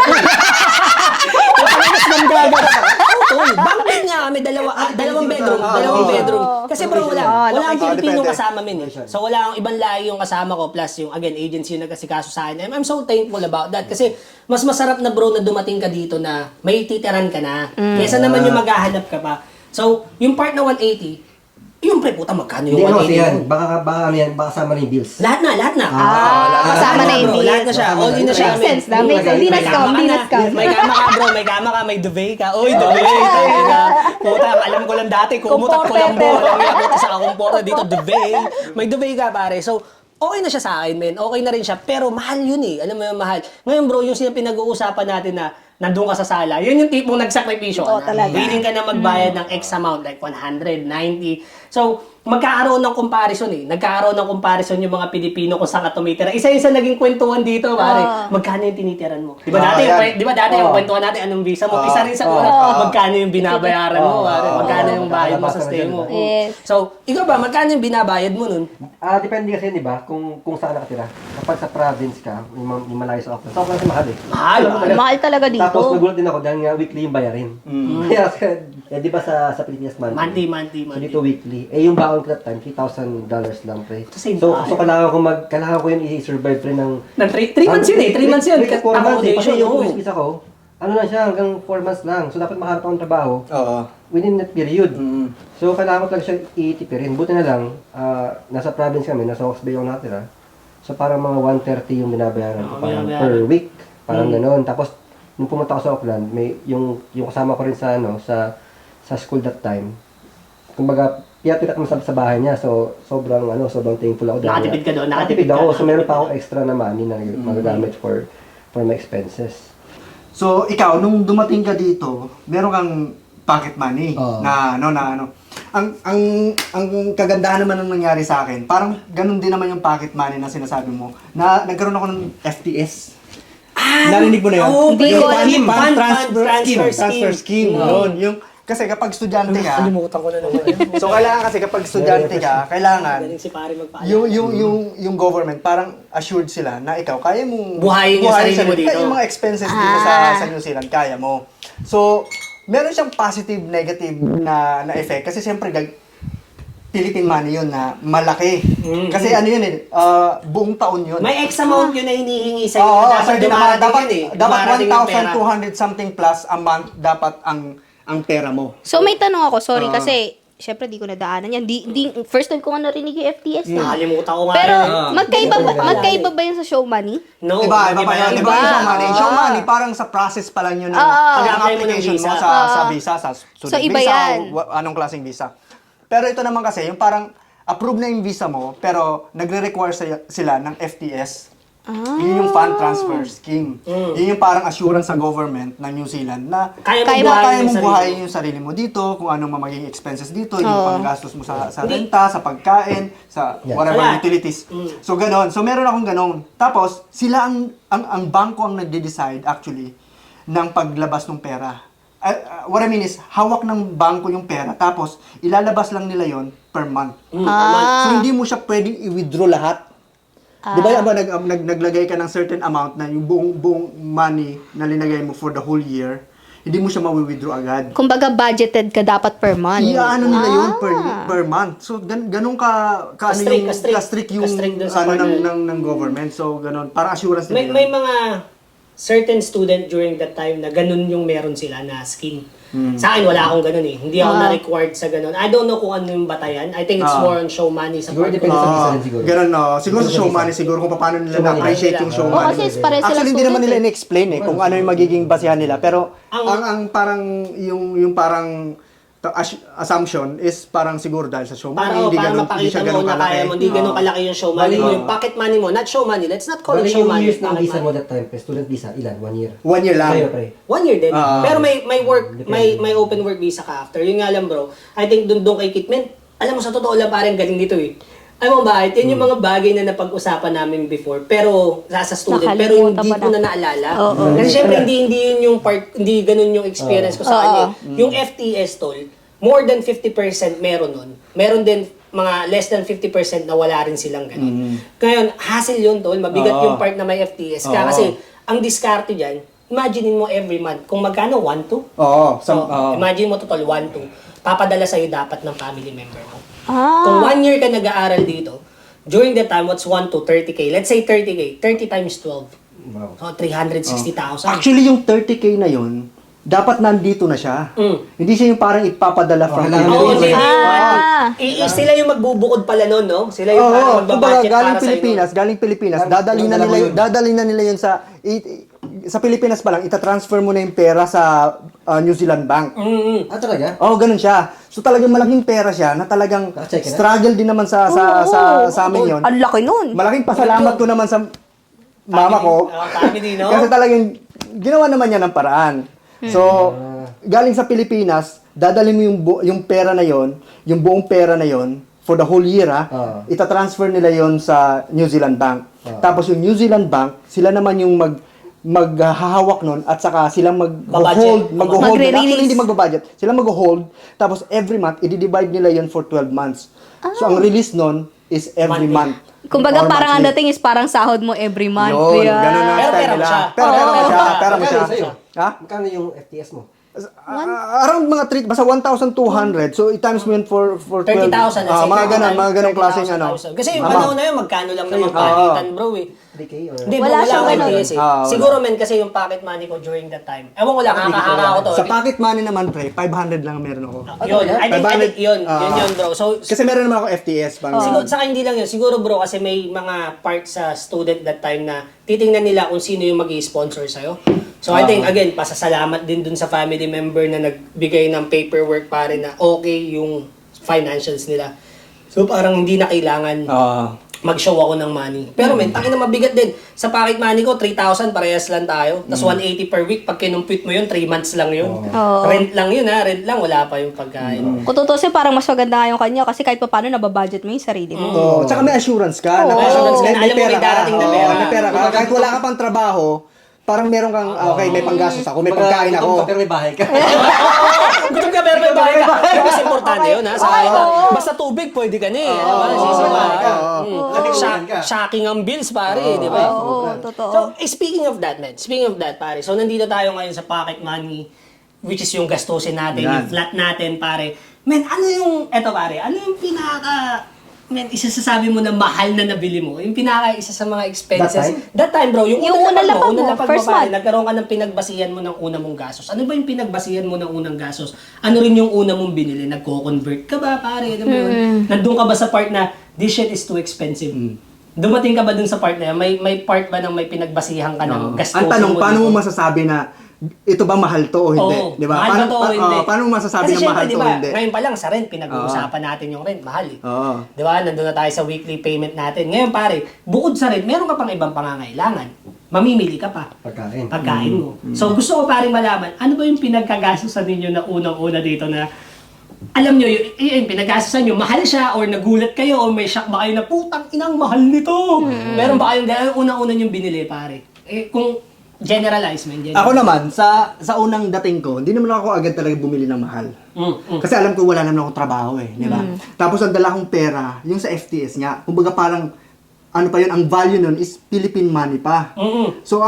tol. Bunk bed nga kami, dalawang bedroom. Kasi bro, wala akong Pilipino depende. kasama min eh. So wala akong ibang lahi yung kasama ko plus yung again agency yung nagkasikaso sa akin. I'm so thankful about that kasi mas masarap na bro na dumating ka dito na may titiran ka na. Kesa naman yung maghahanap ka pa. So, yung part na 180, yung pre, puta, magkano yung Hindi ano kasi 180 yan. mo? Baka kasama na yung bills. Lahat na. kasama na yung bro, bills. lahat na siya. All in na siya. Makes sense na. Makes sense. Di na-scam. May kama ka bro, may kama ka, may duvet ka. Uy, duvet. Tayo na. Puta, alam ko lang dati, kumutat ko lang mo. Alam mo, puta sa komporta dito, duvet. May duvet ka pare. So, okay na siya sa akin, men. Okay na rin siya. Pero mahal yun eh. Alam mo yung mahal. Ngayon bro, yung pinag-uusapan natin na nandun ka sa sala, yun yung tipong nagsakripisyo ka Oo, talaga. Willing ka na magbayad ng X amount, like 190. So, magkakaroon ng comparison eh. Nagkakaroon ng comparison yung mga Pilipino kung saan ka tumitira. Isa-isa naging kwentuhan dito, pare. Magkano yung tinitiran mo? Di ba dati, yung kwentuhan natin, anong visa mo? Isa rin sa magkano yung binabayaran mo, pare? Magkano yung bayad mo sa stay mo? Yes. So, ikaw ba, magkano yung binabayad mo nun? Depende kasi, di ba, kung saan nakatira. Kapag sa province ka, yung malayo sa Auckland. Sa Auckland kasi mahal eh. Mahal. Mahal talaga dito. Tapos nagulat din ako dahil nga weekly yung bayarin. Kaya, di ba sa Pilipinas monthly? Monthly. So dito weekly. Eh yung baon ko that time, $3,000 lang pre. Same So tayo. kailangan ko yun i-survive pre ng... 3 months yun eh. 3 months yun. 4 months eh. Kasi yung oo. tourist visa ko, ano lang siya, hanggang 4 months lang. So dapat makahanap akong trabaho Oo. within that period. So kailangan ko talaga siya i-tipirin. Buti na lang, nasa province kami, nasa Hawke's Bay ako nakatira. So parang mga 130 yung binabayaran ko parang per week. Parang gano'n. Tapos, nung pumunta ako sa Auckland, may yung kasama ko rin sa sa school that time. Kumbaga, piyatira kami sa bahay niya. So, sobrang thankful ako. Nakatipid ka doon? Nakatipid ako. So, meron pa akong extra na money na magagamit for my expenses. So, ikaw, nung dumating ka dito, meron kang pocket money Oo. na ano. Ang kagandahan naman ng nangyari sa akin, parang ganun din naman yung pocket money na sinasabi mo, na nagkaroon ako ng FTS. Narinig mo na yun? Oo, Hindi ko alam. Fund transfer Transfer scheme. Yun. Yung, kasi kapag estudyante ka, Kalimutan ko na naman. so kailangan kasi kapag estudyante ka, kailangan Galing si pare magpaalam. yung government parang assured sila na ikaw kaya mong Buhayin yung sarili mo dito. Kaya yung mga expenses dito sa New Zealand kaya mo. So, meron siyang positive, negative na effect kasi siyempre Philippine money yun na malaki. Kasi ano yun eh, buong taon yun. May X amount yun na hinihingi sa Oo, iyo. so dapat Dumarating yung pera. 1,200 something plus a month dapat ang pera mo. So may tanong ako, sorry kasi syempre di ko nadaanan yan. First time ko nga narinig yung FTS na. Nakalimutan ko nga. Pero yun. magkaiba ba yun sa show money? No. Iba pa yun. Iba yung show money. Show Ah. money, parang sa process pa lang yun ng Pag-apply mo ng application mo visa. sa visa, sa student So, iba visa, yan. o anong klaseng visa. Pero ito naman kasi, yung parang approve na yung visa mo, pero nagre-require sila ng FTS. Yun yung fund transfer scheme. Yun yung parang assurance sa government ng New Zealand na Kaya Kaya mo kaya buhayin mong yung buhayin sarili. yung sarili mo dito, kung anong magiging expenses dito, yung panggastos mo sa renta, sa pagkain, sa whatever Lahat. utilities. So ganon. So meron akong ganon. Tapos sila ang bangko ang nagde-decide actually ng paglabas ng pera. What I mean is, hawak ng bangko yung pera, tapos ilalabas lang nila yon per month. So hindi mo siya pwedeng i-withdraw lahat. Di ba naglagay ka ng certain amount na yung buong money na linagay mo for the whole year, hindi mo siya ma-withdraw agad. Kumbaga budgeted ka dapat per month. Ano nila yun per month. So ganun ka ano yung ka-strict yung Ka-strict dun sa ano partner. ng government. So ganun, para assurance May nila. mga certain student during that time na ganun yung meron sila na scheme. Sa akin, wala akong ganun eh. Hindi ako na-required sa ganun. I don't know kung ano yung batayan. I think it's more on show money sa Siguro part depende ko. sa visa rin siguro. Ganun, no. Siguro sa show money, siguro kung paano nila Show money. na-appreciate yung show Oo, money. kasi pare sila Actually, hindi naman nila student in-explain kung ano yung magiging basihan nila. Pero, Ang- ang parang, yung parang assumption is parang siguro dahil sa show money, hindi Para ganun, hindi mapakita siya mo ganun na kaya mo, hindi ganun kalaki yung show money mo. Yung pocket money mo, not show money. Let's not call it Bali show yung money. years ng pocket visa money. mo that time, student visa, ilan? 1 year? 1 year lang. Sa'yo, pre. 1 year din. Pero may work, Depende. may open work visa ka after. Yun nga lang bro. I think doon kay Kitman, alam mo sa totoo lang parang galing dito eh. Alam mo bakit? Yan yung mga bagay na napag-usapan namin before. Pero sa student, pero Nakalimutan hindi pa ko na naalala. Oo. Kasi syempre hindi yun yung part, hindi ganun yung experience ko sa kanya. Yung FTS tol, more than 50% meron nun. Meron din mga less than 50% na wala rin silang ganun. Ngayon, hassle yun tol. Mabigat yung part na may FTS ka. Kasi ang diskarte dyan, Imaginein mo every month, kung magkano, 1-2? Oo. So, imagine mo total 1-2. Papadala sa'yo dapat ng family member mo. Ah. Kung 1 year ka nag-aaral dito, during that time, what's 1 to 30K? Let's say 30K. 30 times 12. Wow. So, 360,000. Actually, yung 30K na yun, dapat nandito na siya. Hindi siya yung parang ipapadala from kailangan Oo, Hindi. hindi. Sila yung magbubukod pala nun, no? Sila yung parang Oo, kumbaga magbabudget galing para sa Pilipinas, galing Pilipinas, dadalhin na nila yun sa Pilipinas pa lang, itatransfer mo na yung pera sa New Zealand Bank. Ah, talaga? Oo, ganun siya. So talagang malaking pera siya na talagang Naka-check na? struggle din naman sa amin yun. Ang laki nun. Malaking pasalamat ko naman sa mama ko. Family, no? Kasi talagang ginawa naman niya ng paraan. So, galing sa Pilipinas, dadalhin mo yung pera na yon, yung buong pera na yon for the whole year, itatransfer nila yon sa New Zealand Bank. Tapos yung New Zealand Bank, sila naman yung maghahawak nun at saka silang mag-hold. Magre-release. Actually, hindi mag-budget. Sila mag-hold. Tapos every month, i-divide nila yon for 12 months. So, ang release nun is every month. Kumbaga Or parang ang monthly. dating is parang sahod mo every month. Yun, Yeah. ganun na Pero style pera mo nila. siya. Pera mo siya. Pera mo siya. Magkano sa'yo? Ha? Magkano yung FTS mo? Around mga 3, basta 1,200. So, i-times mo yun for 12. 30,000. let's say, Mga 30,000, ganun, mga ganung klaseng ano. 30,000. Kasi yung panahon na yun, magkano lang naman palitan, bro, eh. 3K or... Hindi, Wala wala siyang akong ganun. FTS eh. Siguro, men, kasi yung pocket money ko during that time. Ewan ko lang, nakakahanga ko to. Sa pocket money naman, pre, 500 lang meron ako. Yun, I think yun, yun, bro. So, Kasi meron naman ako FTS. siguro, saka hindi lang yun. Siguro, bro, kasi may mga parts sa student that time na titingnan nila kung sino yung mag-i-sponsor sa'yo. So, I think, again, pasasalamat din dun sa family member na nagbigay ng paperwork pare na okay yung financials nila. So, parang hindi na kailangan mag-show ako ng money. Pero men, tangin na mabigat din. Sa pocket money ko, 3,000, parehas lang tayo. Tapos 180 per week. Pag kinumpute mo yun, 3 months lang yun. Rent lang yun ha. Rent lang, wala pa yung pagkain. Kung tutusin, parang mas maganda nga yung kanya kasi kahit pa paano nababudget mo yung sarili mo. Oo. Tsaka may assurance ka. May assurance ka na alam mo may pera ka. darating na Oo, pera. may pera ka. Kahit wala ka pang trabaho, parang meron kang, okay, may panggastos ako, may pagkain ako. Pero may bahay ka. Gutom ka pero may bahay ka. Pero mas importante yun ha. Basta tubig, pwede ka na eh. Sisipa ka. Shocking ang bills pare, di ba? Oo, totoo. So, speaking of that, pare. So, nandito tayo ngayon sa pocket money, which is yung gastusin natin, yung flat natin, pare. Men, ano yung, eto pare, ano yung isasasabi mo na mahal na nabili mo? Yung isa sa mga expenses. That time, bro, yung unang lapag mo, first pare, month. nagkaroon ka ng pinagbasihan mo ng una mong gastos. Ano ba yung pinagbasihan mo ng unang gastos? Ano rin yung una mong binili? Nagko-convert ka ba, pare? Ano ba yun? Nandun ka ba sa part na, this shit is too expensive? Dumating ka ba dun sa part na yan? May part ba ng may pinagbasihan ka ng gastusin Ang tanong, mo paano dito? mo masasabi na ito ba mahal to o hindi? Oo, Di ba? mahal ba to o hindi? Paano mo masasabi Kasi na mahal syempre, to o diba, hindi? ngayon pa lang sa rent, pinag-uusapan natin yung rent, mahal eh. Oo. Di ba? Nandun na tayo sa weekly payment natin. Ngayon pare, bukod sa rent, meron ka pang ibang pangangailangan. Mamimili ka pa. Pagkain. Mo. So gusto ko paring malaman, ano ba yung pinagkagastusan ninyo na unang-una dito na alam nyo, yung pinaggastusan nyo, mahal siya or nagulat kayo or may shock ba kayo na putang inang mahal nito? Meron ba kayong gano'n unang-una yung binili pare? Kung generalize man. Ako naman, sa unang dating ko, hindi naman ako agad talaga bumili ng mahal. Kasi alam ko wala naman akong trabaho eh, di ba? Tapos ang dala kong pera, yung sa FTS nga, kumbaga parang, ano pa yun, ang value nun is Philippine money pa. So,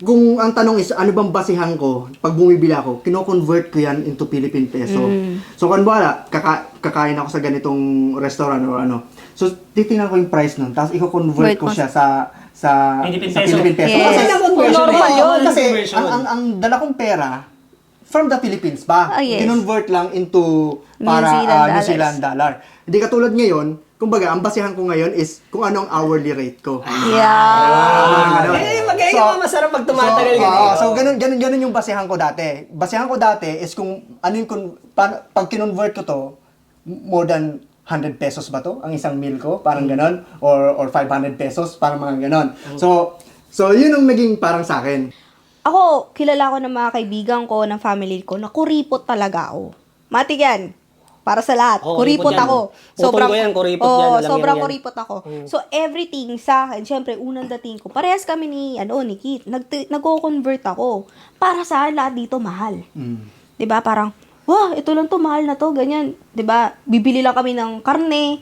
kung ang tanong is, ano bang basihan ko, pag bumibili ako, kino-convert ko yan into Philippine peso. So, kung wala, kakain ako sa ganitong restaurant or ano. So, titingnan ko yung price nun, tapos i-convert ko siya sa Philippine sa peso. Philippine peso. Yes. Kasi Normal yun. Kasi Conversion. ang dala kong pera from the Philippines pa. Yes. Kinonvert lang into New Zealand dollar. Hindi katulad ngayon, kumbaga, ang basihan ko ngayon is kung ano ang hourly rate ko. Yeah. Masarap pag tumatagal So, ganun yung basihan ko dati. Basihan ko dati is kung ano yung, pag kinonvert ko to, more than 100 pesos ba to? Ang isang meal ko? Parang ganon? Or 500 pesos? Parang mga ganon. So yun ang naging parang sa akin. Ako, kilala ko ng mga kaibigan ko, ng family ko, na kuripot talaga ako. Matik yan. Para sa lahat. Oo, kuripot kuripot yan. ako. Utol ko yan, kuripot yan. Alam niyo Sobrang yan. kuripot ako. So, everything sa akin, syempre, unang dating ko, parehas kami ni Kit. Nagko-convert ako. Para sa akin, lahat dito mahal. 'Di ba? Parang, wah, ito lang to, mahal na to, ganyan. 'Di ba? Bibili lang kami ng karne.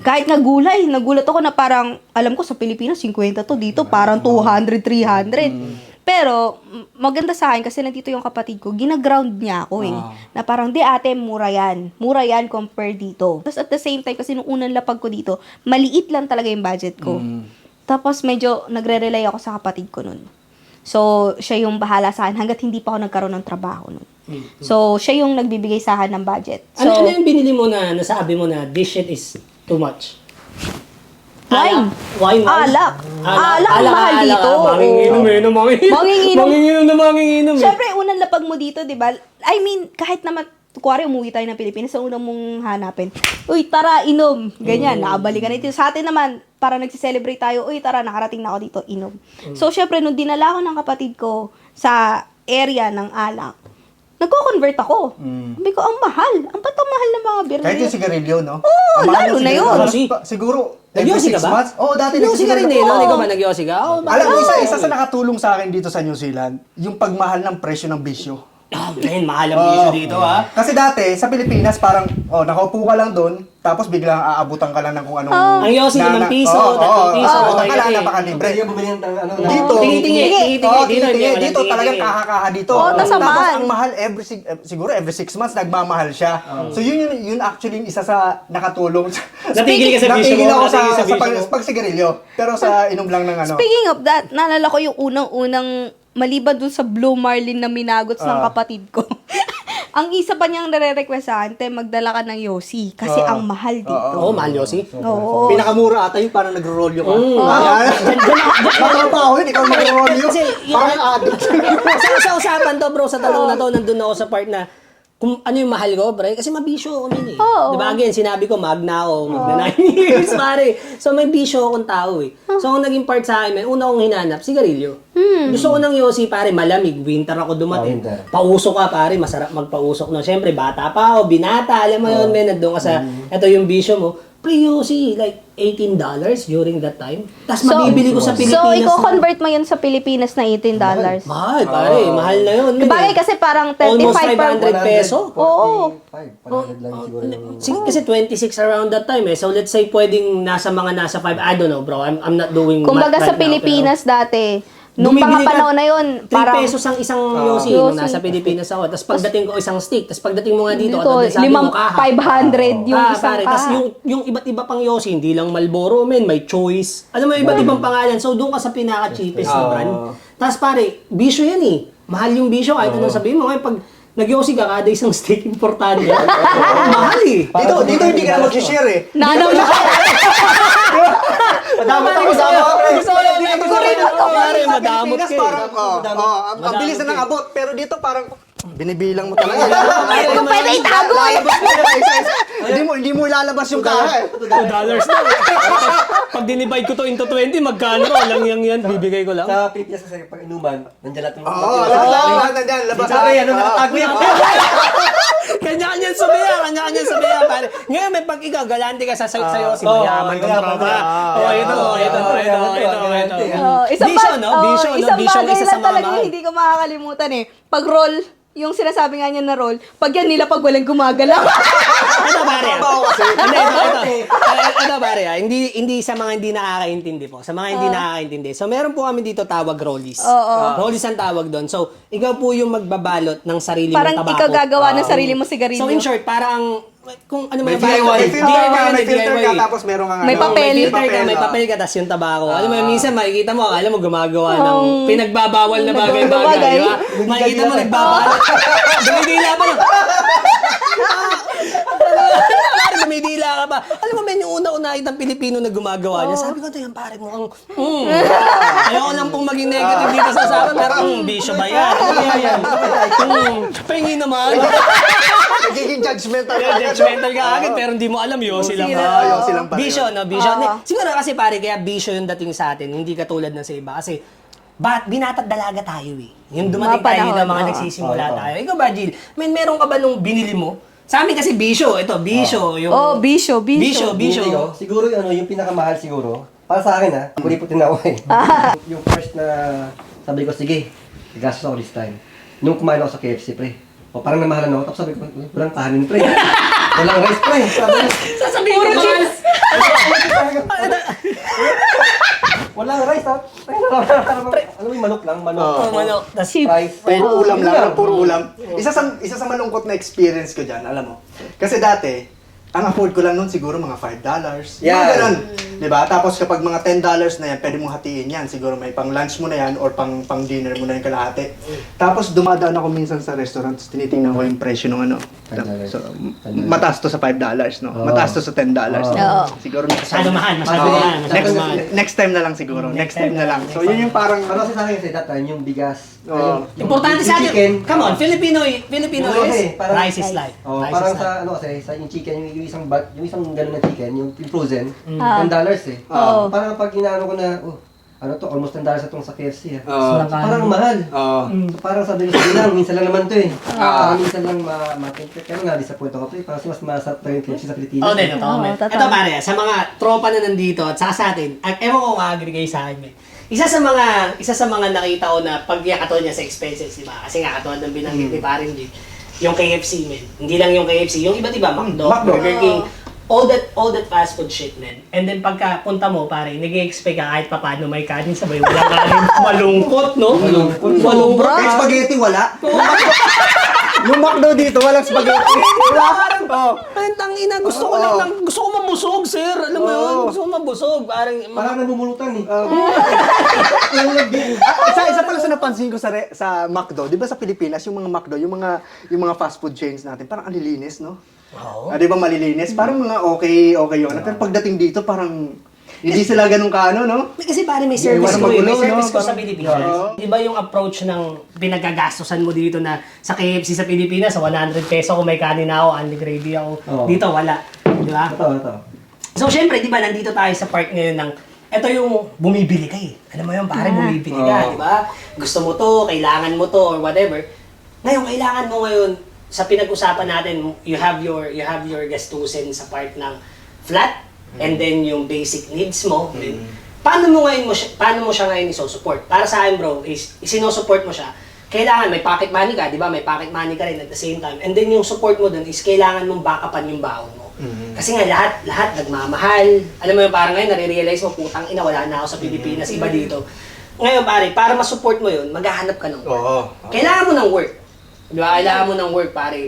Kahit nga gulay, nagulat ako na parang, alam ko sa Pilipinas, 50 to, dito parang 200, 300. Pero, maganda sa akin kasi nandito yung kapatid ko, ginaground niya ako eh. Na parang, di ate, mura yan. Mura yan compare dito. Tapos at the same time, kasi nung unang lapag ko dito, maliit lang talaga yung budget ko. Tapos medyo nagre-rely ako sa kapatid ko nun. So, siya yung bahala sa akin hanggat hindi pa ako nagkaroon ng trabaho nun. So, siya yung nagbibigay sa akin ng budget. So, Ano yung binili mo na nasabi mo na this shit is too much? wine. Wine. Alak. Alak ang mahal dito. Manginginom eh. Manginginom. Manginginom na manginginom eh. Siyempre, unang lapag mo dito, di ba? I mean, kahit naman, kuwari, umuwi tayo ng Pilipinas, sa unang mong hanapin, uy, tara, inom. Ganyan, nakabalikan na ito. Sa atin naman, para nagsiselebrate tayo, uy, tara, nakarating na ako dito, inom. So, syempre, nung dinala ko ng kapatid ko sa area ng alak, nagko-convert ako. Sabi ko, ang mahal. Ang ba't ang mahal ng mga beer Kahit yung ngayon? sigarilyo, no? Oo, Ang mahal lalo ng na sigarilyo. yun. Yosi. Siguro, every Nag-yosi ka 6 ba? months. Oo, dati Nag-yosi ka rin eh, no? Oo. Ikaw ba nag-yosi ka? Oh, Alam mo, bakit? isa sa nakatulong sa akin dito sa New Zealand, yung pagmahal ng presyo ng bisyo. Ah, man, mahal ang piso dito, ha? Kasi dati, sa Pilipinas, parang, nakaupo ka lang doon, tapos biglang aabutan ka lang ng kung anong... Ang yosi, 5 piso, 3 piso. aabutan ka lang, okay. napakalibre. Pwede yung bumili ng ano, Dito, Tingi-tingi. Oo, Dito, tingi-tingi. hindi, Dito walang talagang tingi-tingi. kakaha dito. Oo, tas ang Tapos mahal. ang mahal, siguro every 6 months, nagmamahal siya. So yun actually yung isa sa nakatulong. Natigil ka sa bisyo mo, Natigil ako natigil sa sa bisyo mo. pagsigarilyo. Pero sa inom lang ng ano. Speaking of that, naalala ko yung unang-unang maliban dun sa Blue Marlin na minagots ng kapatid ko. Ang isa pa niyang nare-request sa akin, "Te, magdala ka ng Yossi kasi ang mahal dito." Oo, mahal yosi. Oo. Pinakamura ata yung parang nagro-rolyo ka. Diyan Matrabaho yun, ikaw nagro-rolyo. Kasi yung- Parang addict. sa usapan to, bro, sa tanong na to, nandun ako sa part na kung ano yung mahal ko, pre, kasi mabisyo ako nun eh. Oo. Diba, again, sinabi ko, magna 9 years, pare. So, may bisyo akong tao eh. So, ang naging part sa akin, una kong hinanap, sigarilyo. Gusto ko ng yosi, pare, malamig, winter ako dumating. Winter. Pausok ka, pare, masarap magpausok no. Siyempre, bata pa ako, binata, alam mo yun, men, nandun ka sa, eto yung bisyo mo. Pre, yosi, like, $18 during that time. Tapos mabibili ko sa Pilipinas. So, i-convert mo yun sa Pilipinas na $18. Mahal, pare, mahal na yun. Bagay kasi parang 35 almost per 500 peso. Oo. 500 lang siguro yung... Kasi 26 around that time eh. So let's say pwedeng nasa 5. I don't know, bro. I'm not doing Kumbaga math sa right now, Pilipinas dati, pero nung mga bumibili ka, panahon na yun, 3 parang pesos ang isang yosi nung nasa Pilipinas ako. Tapos pagdating ko isang stick, tapos pagdating mo nga dito, sabi mo kaha. 500 yung isang pare, tapos kaha. yung iba't iba pang yosi, hindi lang Marlboro, men, may Choice. Alam mo, iba't ibang pangalan. So doon ka sa pinaka-cheapest na brand. Tapos pare, bisyo yan eh. Mahal yung bisyo. Kahit anong sabihin mo, ngayon pag nag-yosi ka, kada isang steak importante. Mahal eh. Dito hindi ka na mag-share eh. Nanam na. Madamot ako Gusto sa ko- ako. gusto ko lang dito sa pare, Sa madamot Pilipinas ka eh. parang, ang bilis na ng abot. Pero dito parang, binibilang mo talaga. Hindi ko pwede itago eh. Lalabas mo yun. Hindi mo ilalabas yung kaha eh. $2 na. Pag dinivide ko to into 20, magkano? Alang yan, bibigay ko lang. Sa Pilipinas kasi pag inuman, nandiyan lahat yung... Oo, lahat nandyan. Labas. Sabi, ano, nakatago yan. Kanya-kanya sabihan, pare. Ngayon, may pag ikaw, galante ka sa sayo, si mayaman kang tropa. Ito. Bisyo, no? Bisyo, no? Isang Bisyo ang bagay isa sa lang mga talaga mahal. yung hindi ko makakalimutan eh. Pag roll, yung sinasabi nga niya na roll, pag yan nila pag walang gumagalaw. Ito, pare. Ito, pare. Hindi sa mga hindi nakakaintindi po. Sa mga hindi nakakaintindi. So, meron po kami dito tawag rollies. Rollies ang tawag doon. So, ikaw po yung magbabalot ng sarili mong Parang tabako. ikaw gagawa ng sarili mo sigarilyo. So, in short, parang kung ano May man DIY. May filter ka, DIY. tapos meron kang May papel. May papel ka, tas yung tabako. Alam mo, minsan makikita mo, akala mo gumagawa ng pinagbabawal na bagay-bagay. Bagay. Di ba? Makikita mo, nagbabawal. Dumidila pa lang. Dumidila ka pa. Alam mo, men, yung una-una kitang Pilipino na gumagawa niya, sabi ko, ito yan, pare, mukhang, ayoko lang pong maging negative dito sa usapan, pero, bisyo ba yan? Yan. Pahingi naman. Nagiging judgmental. Judgmental ka agad, pero hindi mo alam, yosi lang. Yosi lang pala. Bisyo, no? Bisyo. Siguro kasi pare, kaya bisyo yung dating sa atin, hindi katulad ng sa iba. Kasi, binata't dalaga tayo eh. Yung dumating Mga tayo panahon, na mga nagsisimula tayo. Ikaw ba, Jill? Meron ka ba nung binili mo? Sa amin kasi bisyo. Ito, bisyo. Yung, Bisyo. bisyo. Binili ko, siguro yung, yung pinakamahal siguro, para sa akin ha, kuliputin ako eh. Yung first na sabi ko, sige, gastos ako this time. Nung kumain ako sa KFC, pre. O parang namahalan ako, tapos sabi ko, walang kanin, pre. Walang rice, pre. Sabi ko, sasabihin ko, mahal. Walang rice, ha? Ano yung manok lang? Manok. Oh, manok. Tas Rice. Puro ulam lang, puro ulam. Isa sa malungkot na experience ko dyan, alam mo. Kasi dati, ang afford ko lang nun siguro mga $5. Mga Yan. ganun. Diba? Tapos kapag mga $10 na yan, pwede mong hatiin yan. Siguro may pang lunch mo na yan or pang dinner mo na yung kalahati. Tapos dumadaan ako minsan sa restaurant, tapos tinitingnan ko yung presyo ng ano. $5. So, mataas to sa $5, no? Mataas to sa $10. Oo. Siguro next masyado mahal, masyado Oo. mahal, masyado mahal. next time na lang siguro. Next time na lang. So, yun yung parang... Ano kasi sa akin kasi that time, yung bigas. Oo. Importante yung sa chicken. atin. Come on, Filipino Oo, is eh, parang- rice is life. Oh, Rice parang is sa life. ano kasi sa yung chicken, yung isang gano'n na chicken, yung frozen, Ah. $10 eh. Oo. Parang pag inaano ko na, ano to, almost $10 itong sa KFC ah. Oo. Sarap. Parang mahal. Oo. So, parang sabi ko lang, minsan lang naman to eh. Parang minsan lang ma-tempt. Pero na-disappoint ako to eh. Parang mas masarap to yung KFC sa Pilipinas. Oh, din, Oo, men. totoo. Ito pare, sa mga tropa na nandito at saka sa atin, ewan ko kung agree kayo sa akin, men. Isa sa mga nakita ko na pagkakataon niya sa expenses, di ba? Kasi nga katulad ng binanggit ni Paring G, yung KFC, men. Hindi lang yung KFC, yung iba't iba, McDo, Burger King, all that fast food shit, men. And then pagka punta mo, pare, nag-expect ka kahit pa paano may kanin sabay, wala kanin, malungkot, no? Malungkot. Kahit spaghetti, wala. Yung McDo dito, walang spaghetti. Parang, tangina, gusto ko lang gusto ko mabusog, sir. Alam mo yun, gusto ko mabusog. Parang namumulutan eh. Isa pala sa napansin ko sa McDo, 'di ba sa Pilipinas yung mga McDo, yung mga fast food chains natin, parang ang lilinis, no? Oo. 'Di ba malilinis? Parang mga okay yun. Pero pagdating dito parang hindi sila ganun kaano, no? Kasi pare may Hindi, service walang ko eh. May magulo, service no? ko sa Parang- Pilipinas. Oo. Di ba yung approach ng pinagagastosan mo dito na sa KFC sa Pilipinas, sa 100 peso kung may kanin ako, only gravy ako. Oo. Dito wala. Di ba? Ito. So syempre, di ba, nandito tayo sa part ngayon ng ito yung bumibili ka eh. Alam mo yun, pare, bumibili ka, Oo. di ba? Gusto mo to, kailangan mo to, or whatever. Ngayon, kailangan mo ngayon, sa pinag-usapan natin, you have your gastusin sa part ng flat, and then yung basic needs mo. Then, paano mo siya ngayon iso-support? Para sa akin, bro, is isino-support mo siya. Kailangan may pocket money ka, di ba? May pocket money ka rin at the same time. And then yung support mo dun is kailangan mong backupan yung baon mo. Kasi nga lahat nagmamahal. Alam mo yung parang ngayon nare-realize mo, putang ina, wala na ako sa Pilipinas, iba dito. Ngayon pare, para ma-support mo yun, maghahanap ka ng work. Oo. Kailangan mo ng work. Di ba? Kailangan mo ng work, pare.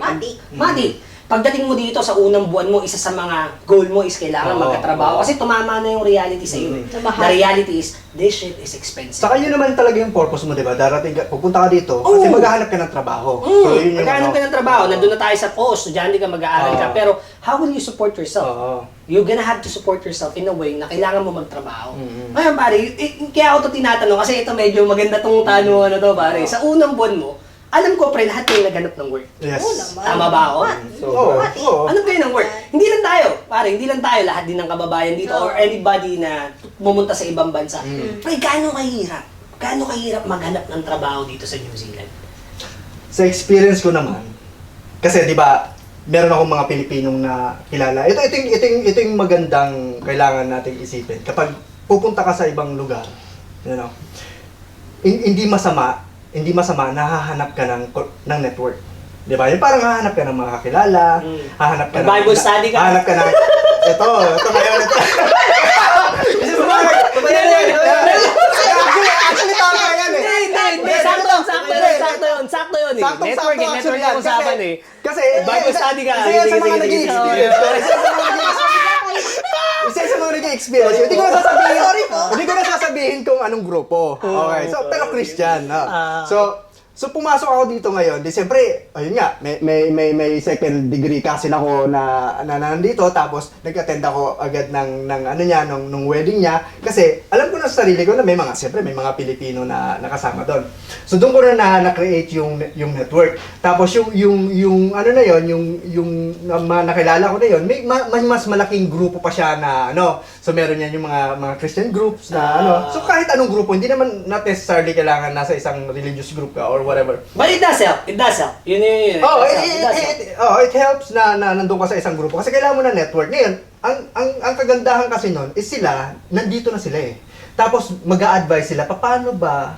Mati. Pagdating mo dito sa unang buwan mo, isa sa mga goal mo is kailangan Oo, magkatrabaho. Kasi tumama na yung reality sa iyo. Sa mahal. The reality is, this shit is expensive. Saka yun naman talaga yung purpose mo, di ba? Darating ka, pupunta ka dito, kasi maghahanap ka ng trabaho. So, yun yung Maghanap ka ng trabaho. Nandun na tayo sa estudyante ka, mag-aaral ka. Oo. Pero, how will you support yourself? Oo. You're gonna have to support yourself in a way na kailangan mo magtrabaho. Ngayon pare, kaya ako to tinatanong kasi ito medyo maganda tong tanong na to pare. Sa unang buwan mo, alam ko pre, lahat kayo naghanap ng work. Yes. Tama ba ako? Oo. Oo. Anong kayo ng work? Hindi lang tayo, pare, hindi lang tayo, lahat din ng kababayan dito or anybody na pumunta sa ibang bansa. Pre, gaano kahirap? Gaano kahirap maghanap ng trabaho dito sa New Zealand? Sa experience ko naman, kasi di ba, meron akong mga Pilipinong na kilala. Ito yung magandang kailangan nating isipin. Kapag pupunta ka sa ibang lugar, you know, hindi masama nahahanap ka ng network. Di ba? Yung parang hahanap ka ng mga kakilala, hahanap ka ng... Bible study ka. Hahanap ka ng... Ito ngayon. Actually, tama yan eh. Hindi, sakto yun eh. Network yung usapan eh. Kasi, Bible study ka. Kasi sa mga nag-i-experience. Isa sa mga nag-i-experience. Hindi ko na sasabihin kung anong grupo. Okay. So, pero Christian. No? So pumasok ako dito ngayon. Di siyempre, ayun nga, may second degree kasi ako na nandito, tapos nag-attend ako agad ng ano niya, nung wedding niya, kasi alam ko na sa sarili ko na may mga Pilipino na nakasama doon. So doon ko na create yung network. Tapos yung ano na yon, yung nakilala ko na yon, may mas malaking grupo pa siya na ano. So meron yan yung mga Christian groups na ano. So kahit anong grupo, hindi naman not necessarily kailangan nasa isang religious group ka or whatever. But it does help. It does help. Yun. Oh, It does help. it helps na nandun ka sa isang grupo kasi kailangan mo na network. Ngayon, ang kagandahan kasi nun is sila, nandito na sila eh. Tapos mag-a-advise sila, gaano ba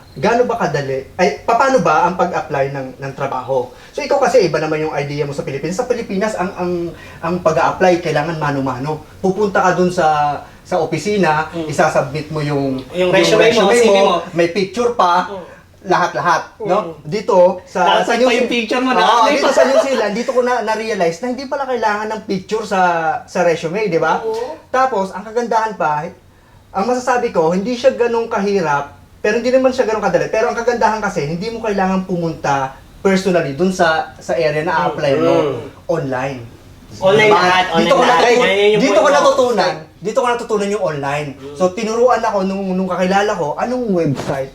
kadali, paano ba ang pag-apply ng trabaho? So ikaw kasi iba naman yung idea mo sa Pilipinas. Sa Pilipinas, ang pag-a-apply kailangan mano-mano. Pupunta ka dun sa opisina, isasubmit mo yung resume mo, CV mo. may picture pa, lahat-lahat, no? Dito sa Nakasave pa yung picture mo, Oo, nakasave dito pa. sa New Zealand, dito ko na-realize na hindi pala kailangan ng picture sa resume, di ba? Tapos ang kagandahan pa, ang masasabi ko, hindi siya ganun kahirap, pero hindi naman siya ganun kadali. Pero ang kagandahan kasi, hindi mo kailangan pumunta personally dun sa area na apply mo online. Online Diba? lahat, Dito ko online lahat. Yan yung dito ko point mo. natutunan yung online. So tinuruan ako nung kakilala ko anong website,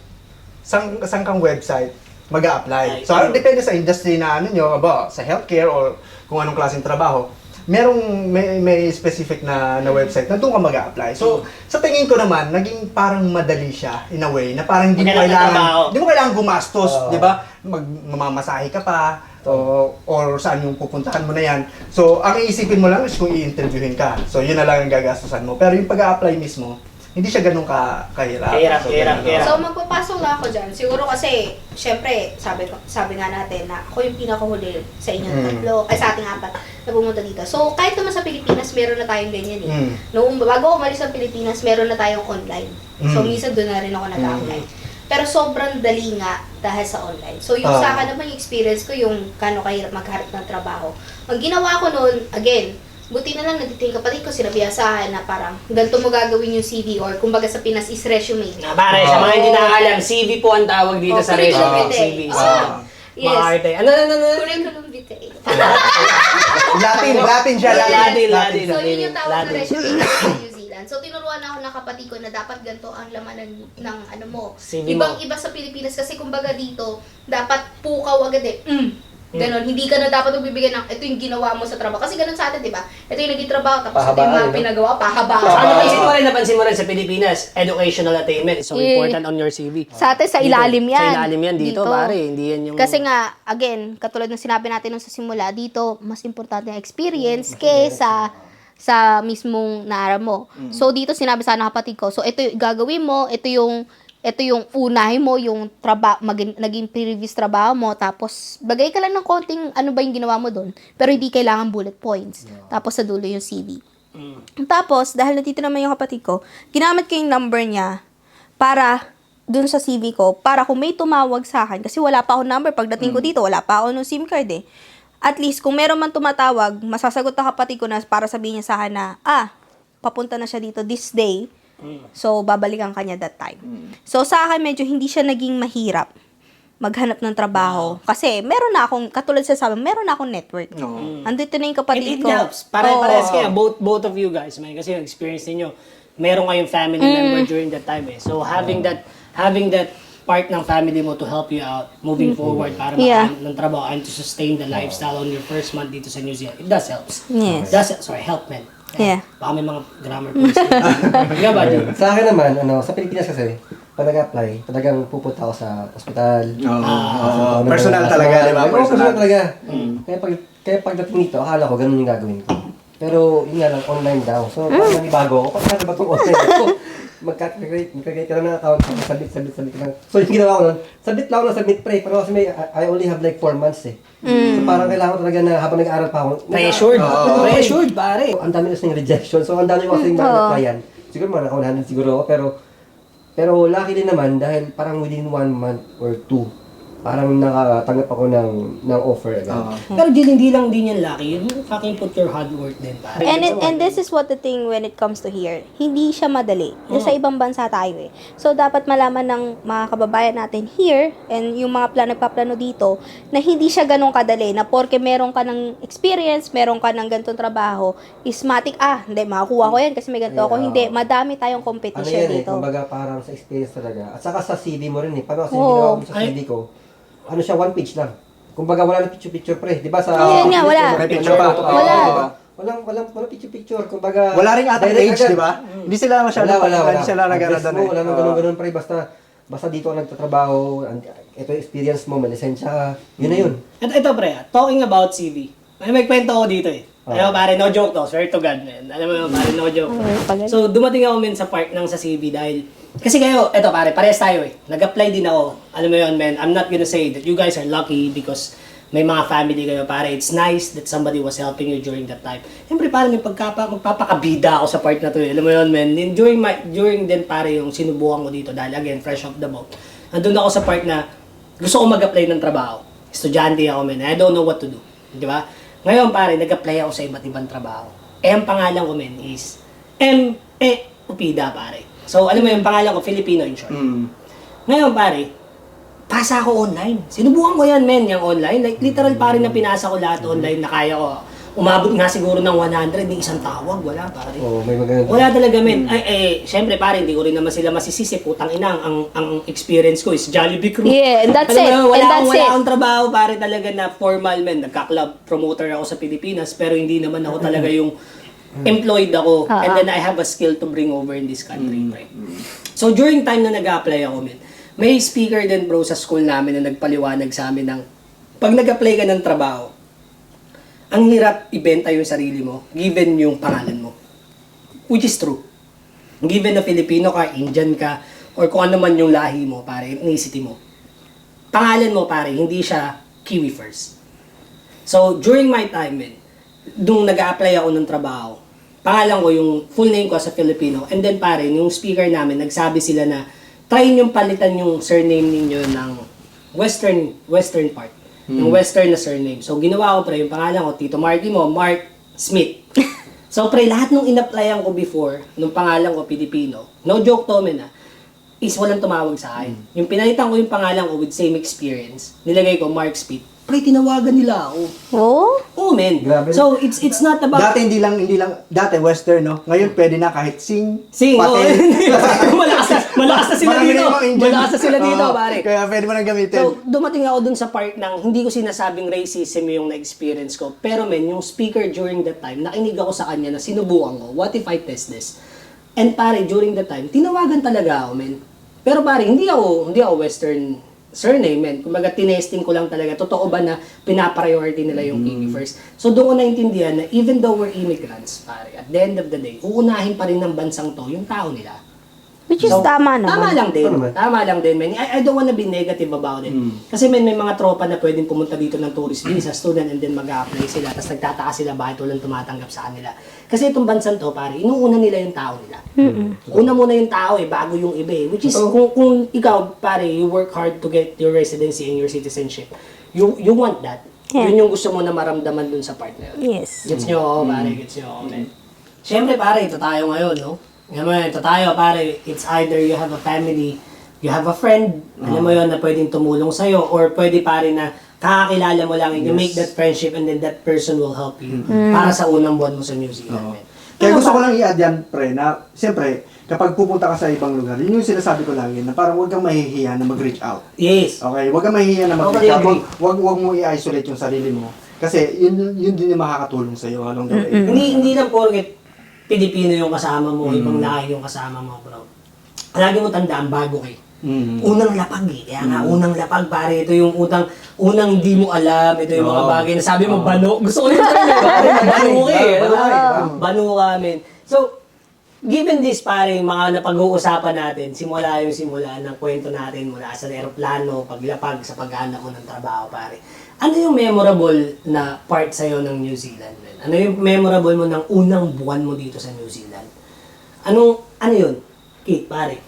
sang kang website mag-a-apply. So depende sa industry na ano nyo, sa healthcare or kung anong klaseng trabaho. May specific na website na doon ka mag-a-apply. So, sa tingin ko naman, naging parang madali siya in a way na parang hindi mo kailangan gumastos, 'di ba? Mamamasahe ka pa or saan yung pupuntahan mo na yan. So, ang iisipin mo lang is kung i-interviewin ka. So, yun na lang ang gagastusan mo. Pero yung pag-a-apply mismo, hindi siya ganun kahirap. Kahirap. So, magpapasok lang ako dyan. Siguro kasi, syempre, sabi nga natin na ako yung pinakahuli sa inyong tatlo, ay sa ating apat na pumunta dito. So, kahit naman sa Pilipinas, meron na tayong ganyan eh. Noong bago umalis sa Pilipinas, meron na tayong online. So, minsan doon na rin ako nag-apply. Pero sobrang dali nga dahil sa online. So, yung sa akin naman yung experience ko, yung kano kahirap magharap ng trabaho. Ang ginawa ko noon, again, buti na lang nagtiting kapatid ko, sinabiyasahan na parang ganito mo gagawin yung CV or kumbaga sa Pinas is resume. Pare, sa mga hindi nakakalam, CV po ang tawag dito sa resume. curriculum CV. vitae. Yes. Maarte. Ano? Curriculum vitae. Latin siya. Latin. So, yun yung tawag na Latin. resume sa New Zealand. So, tinuruan ako ng kapatid ko na dapat ganito ang laman ng ano mo. CV mo. Ibang-iba sa Pilipinas kasi kumbaga dito, dapat pukaw agad eh. Ganon, hindi ka na dapat magbibigay ng ito yung ginawa mo sa trabaho. Kasi ganon sa atin, di ba? Ito yung naging trabaho, tapos ito yung mga pinagawa, pahabaan. Saka napansin mo rin sa Pilipinas, educational attainment is so important on your CV. Sa atin, sa ilalim yan. Sa ilalim yan dito, pare. Hindi yan yung... Kasi nga, again, katulad ng sinabi natin nung sa simula, dito, mas importante ang experience kaysa sa mismong naara mo. So, dito sinabi sa anak kapatid ko, so ito yung gagawin mo, ito yung unahin mo, yung naging previous trabaho mo, tapos bagay ka lang ng konting ano ba yung ginawa mo doon, pero hindi kailangan bullet points. Tapos sa dulo yung CV. Tapos, dahil nandito naman yung kapatid ko, ginamit ko yung number niya para dun sa CV ko, para kung may tumawag sa akin, kasi wala pa ako number, pagdating ko dito, wala pa ako ng SIM card eh. At least, kung meron man tumatawag, masasagot na kapatid ko na para sabihin niya sa akin na, papunta na siya dito this day, so babalikan kanya that time. So, sa akin, medyo hindi siya naging mahirap maghanap ng trabaho. Kasi, meron na akong, katulad sa sabi, meron na akong network. Andito na yung kapatid It ko. helps. Parehas kaya, both of you guys, man, kasi yung experience ninyo, meron kayong family member during that time eh. So, having that part ng family mo to help you out moving forward para makahanap ng trabaho and to sustain the lifestyle on your first month dito sa New Zealand, it does helps. Yes. Help, man. Yeah. Baka may mga grammar points. Ikaw ba, Jun? Sa akin naman, sa Pilipinas kasi, pag nag-apply, talagang pupunta ako sa ospital. Personal talaga, di ba? Personal talaga. Kaya pagdating dito, akala ko ganun yung gagawin ko. Pero yun nga lang, online daw. So, parang nanibago ako. Paano ba itong online ako? Magka-create ka lang ng account, submit ka lang. So, yung ginawa ko nun, submit lang ako ng submit pre. Pero kasi I only have like 4 months eh. So, parang kailangan ko talaga na habang nag-aaral pa ako. Pressured, pare. Ang dami na yung rejection. So, ang dami ko kasi mga na-applyan. Siguro mga naka-100 siguro ako. Pero lucky din naman dahil parang within 1 month or 2, parang nakatanggap ako ng offer agad. Pero hindi lang din yan lucky. You fucking put your hard work din, pare. And this is what the thing when it comes to here. Hindi siya madali. Sa ibang bansa tayo eh. So, dapat malaman ng mga kababayan natin here and yung mga nagpaplano dito na hindi siya ganun kadali. Na porke meron ka ng experience, meron ka ng ganitong trabaho, is matik, hindi, makakuha ko yan kasi may ganito ako. Hindi, madami tayong competition dito. Kumbaga parang sa experience talaga. At saka sa CV mo rin eh. Paano kasi ginawa ko sa CV ko? Ano siya, 1 page lang. Kumbaga wala na picture-picture pre. Di ba sa... Yun nga, wala. May picture pa. Wala. Walang picture-picture. Kumbaga... Wala rin ata direct age, agad. di ba? Hindi sila masyado Wala. sila nag-ano doon eh. Wala nang ganun pre. Basta dito ka nagtatrabaho. Ito yung experience mo. May lisensya ka. Yun na yun. At ito, pre, talking about CV. May kwento ako dito eh. Alam mo, pare, no joke to. Swear to God, man. Alam mo, pare, no joke. So, dumating ako min sa part ng sa CV dahil Kasi kayo, eto pare, parehas tayo eh. Nag-apply din ako. Alam mo yun, man, I'm not gonna say that you guys are lucky because may mga family kayo, pare. It's nice that somebody was helping you during that time. Siyempre, pare, may magpapakabida ako sa part na to eh. Alam mo yun, man. Then, during din, pare, yung sinubukan ko dito, dahil again, fresh off the boat. Andun ako sa part na gusto ko mag-apply ng trabaho. Estudyante ako, man. I don't know what to do. Di ba? Ngayon, pare, nag-apply ako sa iba't ibang trabaho. Ang pangalan ko, man, is Upida, pare. So, alam mo yung pangalan ko, Filipino in short. Ngayon, pare, pasa ako online. Sinubukan ko yan, men, yung online. Like, literal, pare, na pinasa ko lahat online na kaya ko. Umabot nga siguro ng 100, may isang tawag. Wala, pare. May maganda. Wala talaga, men. Siyempre, pare, hindi ko rin naman sila masisisi. Putang ina, ang experience ko is Jollibee Crew. Yeah, and that's it. Alam mo, And that's wala it. akong trabaho, pare, talaga na formal, men. Nagka-club promoter ako sa Pilipinas, pero hindi naman ako talaga yung employed ako. And then I have a skill to bring over in this country, right? So, during time na nag-apply ako, men, may speaker din, bro, sa school namin na nagpaliwanag sa amin ng pag nag-apply ka ng trabaho, ang hirap ibenta yung sarili mo given yung pangalan mo. Which is true. Given na Filipino ka, Indian ka, or kung ano man yung lahi mo, pare, ethnicity mo. Pangalan mo, pare, hindi siya Kiwi first. So, during my time, men, nung nag-a-apply ako ng trabaho, pangalan ko yung full name ko sa Filipino, and then pare, yung speaker namin, nagsabi sila na try nyo palitan yung surname ninyo ng western part. Yung western na surname. So, ginawa ko pre, yung pangalan ko, Tito Marky mo, Mark Smith. So, pre, lahat nung in-applyan ko before, nung pangalan ko, Pilipino, no joke to, men, is walang tumawag sa akin. Yung pinalitan ko yung pangalan ko with same experience, nilagay ko Mark Smith, pre, tinawagan nila ako. Oh? Oh, man. Grabe. So, it's not about... Dati hindi lang, dati western, no? Ngayon pwede na kahit sing, Sing, oh. malakas na sila Marami dito. na yung mga Indian. Malakas na sila dito, Oo, pare. Kaya pwede mo nang gamitin. So, dumating ako dun sa part ng hindi ko sinasabing racism yung na-experience ko. Pero men, yung speaker during that time, nakinig ako sa kanya na sinubukan ko, what if I test this? And pare, during that time, tinawagan talaga ako, men. Pero pare, hindi ako western surname, men. Kumbaga, tinesting ko lang talaga. Totoo ba na pinapriority nila yung Kiwi first? So, doon ko naintindihan na even though we're immigrants, pare, at the end of the day, uunahin pa rin ng bansang to yung tao nila. Which is tama naman. Tama lang din. Ano naman? Tama lang din, man. I don't wanna be negative about it. Kasi may mga tropa na pwedeng pumunta dito ng tourist visa, student, and then mag-a-apply sila, tapos nagtataka sila bakit walang tumatanggap sa kanila. Kasi itong bansan to, pare, inuuna nila yung tao nila. Una muna yung tao bago yung iba eh. Which is, kung ikaw, pare, you work hard to get your residency and your citizenship, you want that. Yeah. Yun yung gusto mo na maramdaman dun sa part na yun. Yes. Gets nyo ako, pare. Gets nyo ako, man. Siyempre, pare, ito tayo ngayon, no? Alam mo yun, ito tayo, pare. It's either you have a family, you have a friend, alam mo yun, na pwedeng tumulong sa'yo, or pwede, pare, na kakakilala mo lang, and you make that friendship, and then that person will help you para sa unang buwan mo sa New Zealand, man. Kaya gusto ko lang i-add yan, pre, na siyempre, kapag pupunta ka sa ibang lugar, yun yung sinasabi ko lagi, na parang huwag kang mahihiya na mag-reach out. Yes. Okay, huwag kang mahihiya na mag-reach Totally out. agree. Huwag mo i-isolate yung sarili mo. Kasi yun din yung makakatulong sa'yo along the way. Hindi lang porket Pilipino yung kasama mo, ibang lahi yung kasama mo, bro. Lagi mo tandaan, bago kayo. Unang lapag eh. Kaya nga, unang lapag, pare. Ito yung unang hindi mo alam. Ito yung mga bagay na sabi mo, bano. Gusto ko yung term eh, pare. Bano ka eh. Bano ka, men. So, given this, pare, mga napag-uusapan natin, simula ng kwento natin mula sa aeroplano, paglapag, sa paghanap mo ng trabaho, pare. Ano yung memorable na part sa'yo ng New Zealand, man? Ano yung memorable mo ng unang buwan mo dito sa New Zealand? Ano yun? Kate, pare.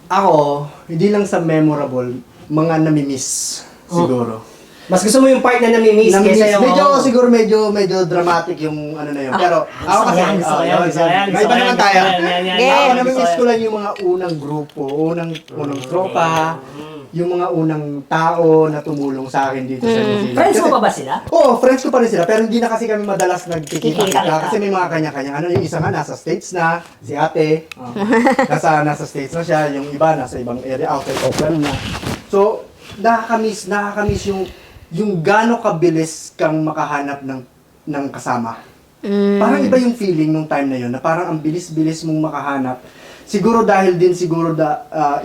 Ako, hindi lang sa memorable, mga namimiss siguro. Mas gusto mo yung part na namimiss kaysa yung... Siguro medyo dramatic yung ano na yun. Pero ako kasi, gusto ko yan. may iba naman tayo. Yeah. Ako namimiss ko lang yung mga unang grupo, unang tropa, yung mga unang tao na tumulong sa akin dito sa New Zealand. Friends mo pa ba sila? Oo, friends ko pa rin sila, pero hindi na kasi kami madalas nagkikita kasi may mga kanya-kanya. Ano, yung isa nga nasa States na, si ate, nasa States na siya, yung iba nasa ibang area, outside Auckland na. So, nakakamiss yung gaano kabilis kang makahanap ng kasama. Parang iba yung feeling nung time na yun, na parang ang bilis-bilis mong makahanap. Siguro dahil din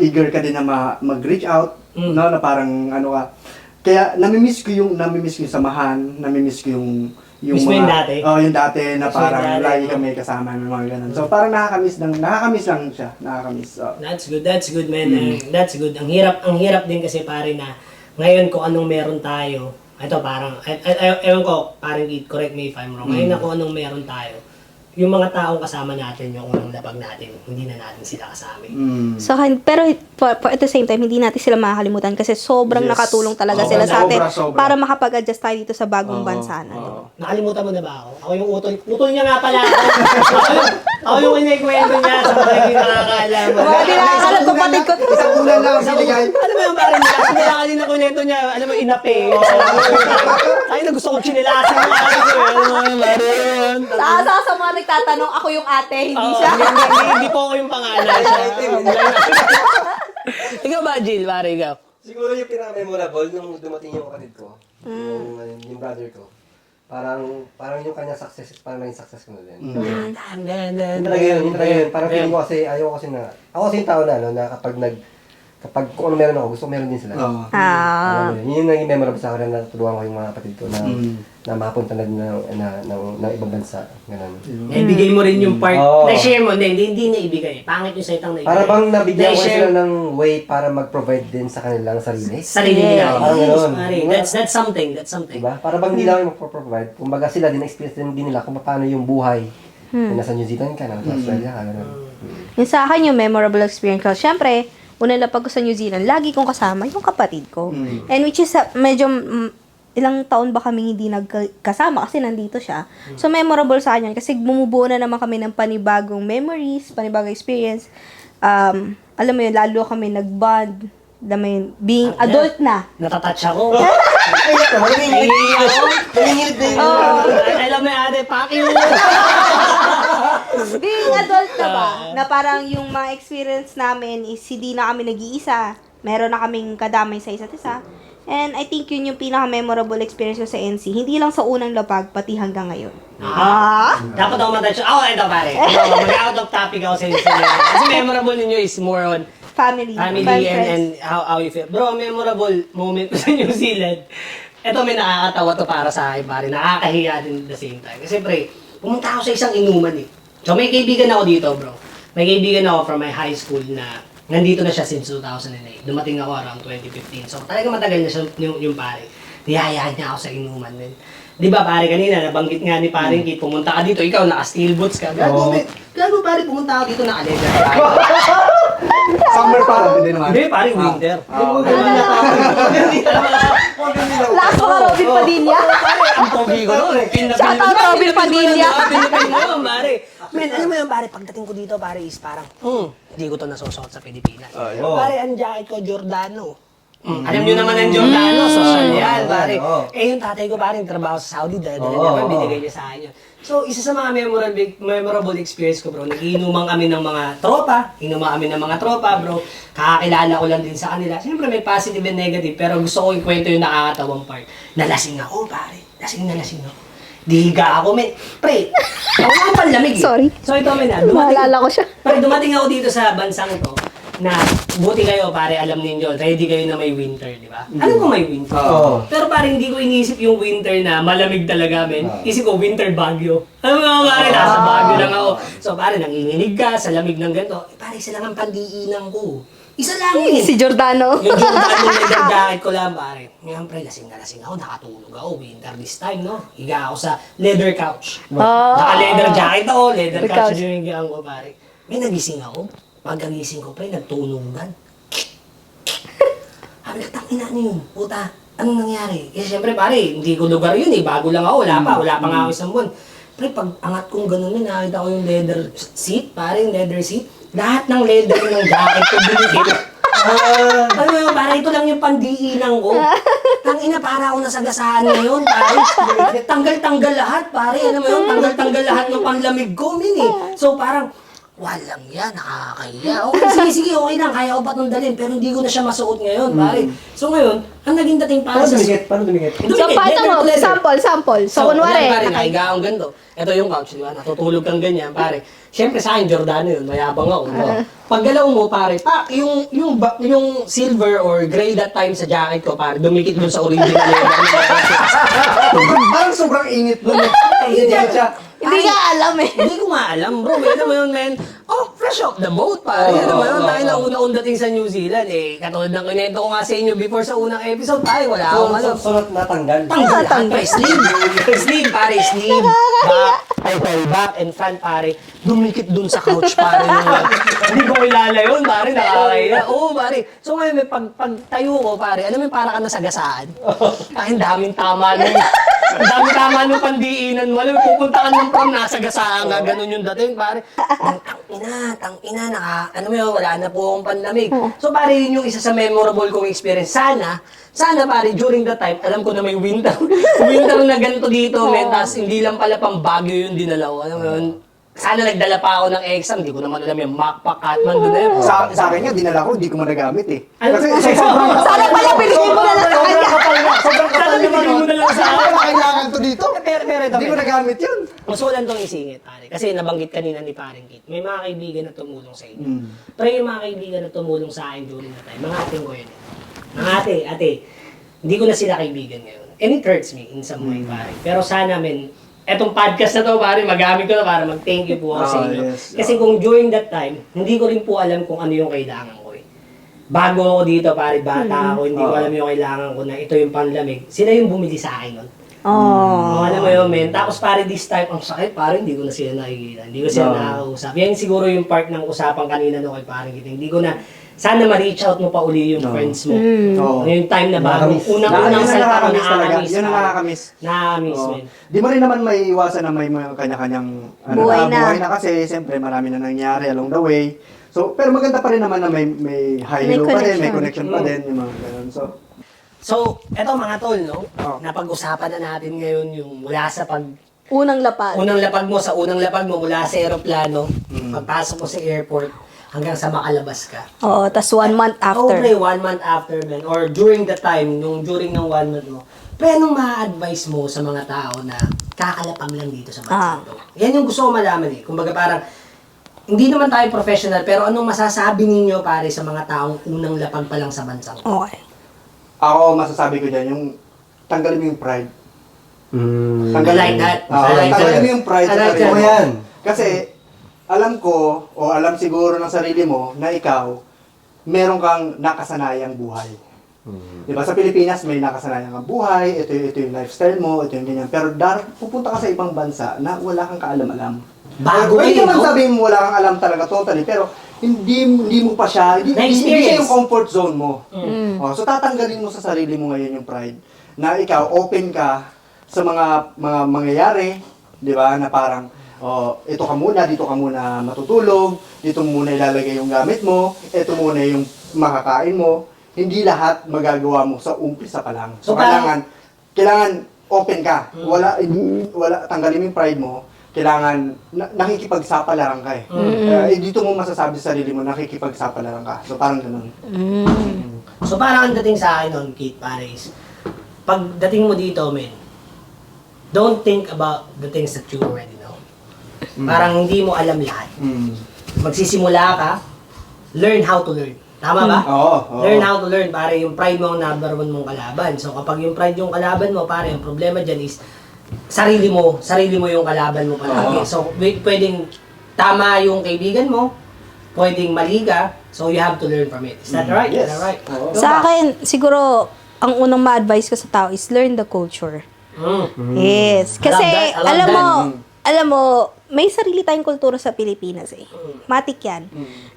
eager ka din na mag-reach out, no, na parang ano ka. Kaya namimiss ko yung samahan, namimiss ko Mismo yung dati? Oh, yung dati na Mismo yung parang dati, lagi no? kami kasama ng mga ganun. So parang nakakamiss lang siya. Nakakamiss. Oh. That's good, man. That's good. Ang hirap din kasi pare na ngayon kung anong meron tayo. Ito parang, ewan ko, parang correct me if I'm wrong. Ngayon na kung anong meron tayo, yung mga taong kasama natin, yung unang labag natin, hindi na natin sila kasama. So, pero at the same time, hindi natin sila makakalimutan kasi sobrang Yes. nakatulong talaga Sobra, sila sa atin sobra. para makapag-adjust tayo dito sa bagong bansa na to. Nakalimutan mo na ba ako? Ako yung utol niya nga pala ako. Ako yung inikwento niya sa mga hindi nakakaalam. Mga di nakakalam, kapatid ko. Isang bulan lang ang binigay. Ano ba yung parang niya? Simula kanina kwento niya, alam mo, inape. Ay, na gusto ko chinilasan mo. Ano mo yung pare yun? Sa mga nagtatanong, ako yung ate, hindi siya. Hindi po ako yung pangalan siya. Ikaw ba, Jill? Pare, ikaw. Siguro yung pinaka-memorable nung dumating yung kapatid ko, yung brother ko. Parang yung kanya success, parang naging success ko na din. Yun talaga yun. Parang feeling ko kasi, ako kasi yung tao na, no, na kapag kung ano meron ako, gusto ko meron din sila. Oo. Alam mo yun, yun yung naging memorable sa akin na natulungan ko yung mga kapatid ko na mapunta na din ng ibang bansa. Ganun. Naibigay mo rin yung part. Oo. Na-share mo. Hindi na ibigay. Pangit yung salitang naibigay. Para bang nabigyan ko Na-share sila ng way para mag-provide din sa kanilang sarili. sarili nila. Parang Yes, ganun. pare. That's something. That's something. Diba? Para bang hindi lang yung mag-provide. Kumbaga sila din, experience din nila kung paano yung buhay. Na nasa New Zealand ka, nasa Australia ka, ganun. Yung sa akin, yung memorable experience ko, syempre, una lapag ko sa New Zealand, lagi kong kasama yung kapatid ko. And which is, medyo, ilang taon ba kami hindi nagkasama kasi nandito siya. So, memorable sa kanya kasi bumubuo na naman kami ng panibagong memories, panibagong experience. Alam mo yun, lalo kami nag-bond. Alam mo yun, being adult na. Natatouch ako. I love my ate. Paki mo. Being adult na ba? Na parang yung mga experience namin is hindi na kami nag-iisa. Meron na kaming kadamay sa isa't isa. And I think yun yung pinaka-memorable experience ko sa NC. Hindi lang sa unang lapag, pati hanggang ngayon. Dapat ako matouch. Ito pare. Mag-out of topic ako sa inyo. Kasi memorable ninyo is more on Family family friends. and how you feel. Bro, memorable moment ko sa New Zealand. Ito may nakakatawa to para sa akin, pare. Nakakahiya din at the same time. Kasi pre, pumunta ako sa isang inuman eh. So may kaibigan ako dito, bro. May kaibigan ako from my high school na nandito na siya since 2008. Dumating ako around 2015. So talaga matagal na siya yung pare. Niyayaan niya ako sa inuman. Man. Di ba pare kanina, nabanggit nga ni pare Kit, pumunta ka dito, ikaw naka-steel boots ka. Gago pare, pumunta ako dito naka-leather. Summer pa. Hindi naman. Hindi, pare winter. Last ko ka, Robin Padilla. Ang pogi ko noon. Shout out, Robin Padilla. Pinapin mo yun, pare. Man, alam mo yun, pare, pagdating ko dito, pare, is parang, hindi ko to nasusuot sa Pilipinas. Pare, ang jacket ko, Giordano. Alam nyo naman ang Giordano, social yan, pare. Yung tatay ko, pare, trabaho sa Saudi, dahil naman, binigay niya sa akin yun. So, isa sa mga memorable experience ko, bro, nag-iinuman kami ng mga tropa, bro. Kakakilala ko lang din sa kanila. Siyempre, may positive and negative, pero gusto ko ikwento yung nakakatawang part. Nalasing ako, pare. Lasing ako. Dihiga ako, men. Pre, ako ang panlamig eh. Sorry. So, ito, men, Maalala ko siya. Pre, dumating ako dito sa bansang ito, na buti kayo, pare, alam ninyo, ready kayo na may winter, di ba? Alam ko may winter. Pero pare, hindi ko inisip yung winter na malamig talaga, men. Isip ko, winter Baguio. Alam mo pare, nasa Baguio lang ako. So, pare, nanginginig ka sa lamig ng ganito. Pare, isa lang ang pandiinang ko. Isa lang eh. Si Giordano. Yung Giordano leather jacket ko lang, pare. Ngayon, pre, lasing ako, nakatulog ako. Winter this time, no? Higa ako sa leather couch. Naka-leather jacket ako, leather couch yung higaan ko, pare. May nagising ako. Pagkagising ko, pre, nagtunugan. Sabi na, tangina niyo yun. Puta, anong nangyari? Kasi siyempre, pare, hindi ko lugar yun eh. Bago lang ako, wala pa nga ako isang buwan. Pre, pag angat kong ganun yun, nakita ko yung leather seat, pare, yung leather seat. Lahat ng leather ng jacket ko binikit. Ano yun, pare, ito lang yung pandiinang ko. Tangina, para ako nasagasaan ngayon, pare. Tanggal-tanggal lahat, pare. Ano mo yun, tanggal-tanggal lahat ng panlamig ko, min eh. So, parang, walang yan, nakakahiya. Okay, sige, okay lang, kaya ko patundalin, pero hindi ko na siya masuot ngayon, pare. So ngayon, ang naging dating para sa... Paano dumikit? So, paano mo? Sample. So, kunwari. Pare, nakahiga akong ganito. Ito yung couch, di ba? Natutulog kang ganyan, pare. Siyempre sa akin, Giordano yun, mayabang ako. Paggalaw mo, pare, yung silver or gray that time sa jacket ko, pare, dumikit dun sa original leather. Parang sobrang init nun. Hindi siya. Hindi ka alam eh. Hindi ko nga alam, bro. Alam mo yun, men. Oh, fresh off the boat, pare. Alam mo yun, tayo na una-una dating sa New Zealand. Eh, katulad ng kinento ko nga sa inyo before sa unang episode, tayo, wala akong alam. So, natanggal. Tanggal lahat, pare. Sleeve, pare. Sleeve. Back and front, pare. Dumikit dun sa couch, pare. Hindi ko kilala yun, pare. Nakakaya. Oo, pare. So ngayon, may pag tayo ko, pare, alam mo yung para ka nasagasaan? Ay, ang daming tama nun. Ang daming tama nung pandiinan mo. Alam mo, pupunta ka ng prom, nasagasaan nga. Ganun yung dating, pare. Tang ina, ano mo yun, wala na po akong panlamig. So pare, yun yung isa sa memorable kong experience. Sana pare, during that time, alam ko na may winter. Winter na ganito dito, men. Tapos hindi lang pala pang Baguio yung dinala ko. Alam mo yun, sana nagdala pa ako ng exam. Hindi ko naman alam yung Macpac, Catman, doon na yun. Sa akin nga, dinala ko, hindi ko managamit eh. Ano? Sana pala pinigay mo na lang sa kanya. Sobrang kapal Sana naman. pinigay mo na lang sa akin. Wala kailangan to dito. Pero ito, Hindi ko men. nagamit yun. Mas wala tong isingit, pare. Kasi nabanggit kanina ni Paring Kit, may mga kaibigan na tumulong sa inyo. Pero yung mga kaibigan na tumulong sa akin during that time, mga ating ko yun. Mga ate, hindi ko na sila kaibigan ngayon. And it hurts me in some way, pare. Pero sana, men, etong podcast na to, pare, magamit ko na para mag-thank you po ako sa inyo. Yes. Kasi kung during that time, hindi ko rin po alam kung ano yung kailangan ko eh. Bago ako dito, pare, bata ako, hindi ko alam yung kailangan ko na ito yung panlamig. Sila yung bumili sa akin nun. Oh. Alam mo yun, men. Tapos pare this time, ang sakit, pare, hindi ko na sila nakikita. Hindi ko sila nakakausap. Yan siguro yung part ng usapan kanina no kay parang kita. Hindi ko na, sana ma-reach out mo pa uli yung friends mo. Oo. Yung time na bago, unang-unang Yun ang salita ko nakakamiss talaga. nakakamiss. Yun ang pare. nakakamiss. Nakakamiss, Oo. men. Di mo rin naman may iwasan na may mga kanya-kanyang Buhay na. buhay na kasi siyempre marami na nangyari along the way. So, pero maganda pa rin naman na may high May low pa din, may connection. connection pa din, yung mga ganun. So, eto mga tol, no? Oo. Napag-usapan na natin ngayon yung mula sa Unang lapad. unang lapag mo mula sa eroplano, pagpasok mo sa airport, hanggang sa makalabas ka. Oo, tas 1 month after. Okay, 1 month after, man. Or during the time, during ng 1 month mo, pero anong ma-advise mo sa mga tao na kakalapag lang dito sa bansa to? Yan yung gusto ko malaman eh. Kumbaga parang, hindi naman tayo professional, pero anong masasabi ninyo pare sa mga taong unang lapag pa lang sa bansa to? Okay. Ako, masasabi ko dyan, yung tanggalin mo yung pride. I like that. I like Tanggalin that. mo yung pride I sa like sarili that. mo yan. Kasi, alam ko, o alam siguro ng sarili mo, na ikaw, meron kang nakasanayang buhay. Diba? Sa Pilipinas, may nakasanayang kang buhay, ito yung lifestyle mo, ito yung ganyan. Pero pupunta ka sa ibang bansa na wala kang kaalam-alam. Bago Pwede eh, naman no? sabihin mo wala kang alam talaga totally, pero hindi mo pa siya, hindi siya yung comfort zone mo. So tatanggalin mo sa sarili mo ngayon yung pride na ikaw open ka sa mga mangyayari, 'di ba? Na parang ito ka muna, dito ka muna matutulog, dito muna ilalagay yung gamit mo, ito muna yung makakain mo. Hindi lahat magagawa mo sa umpisa pa lang. So kailangan open ka. Wala tanggalin mo yung pride mo. Kailangan nakikipagsapalaran ka eh. Dito mo masasabi sa sarili mo nakikipagsapalaran ka. So parang ganoon. So parang ang dating sa akin nun, Kit, pare, is, pagdating mo dito, men, don't think about the things that you already know. Parang hindi mo alam lahat. Magsisimula ka, learn how to learn. Tama ba? Oo. Learn how to learn, pare, yung pride mo ang number one mong kalaban. So kapag yung pride yung kalaban mo, pare, yung problema dyan is, sarili mo yung kalaban mo palagi. So, pwedeng tama yung kaibigan mo, pwedeng mali ka, so you have to learn from it. Is that right? Yes. Is that right? Sa akin, siguro, ang unang ma-advise ko sa tao is learn the culture. Yes. Kasi, I love alam mo, may sarili tayong kultura sa Pilipinas eh. Matik yan.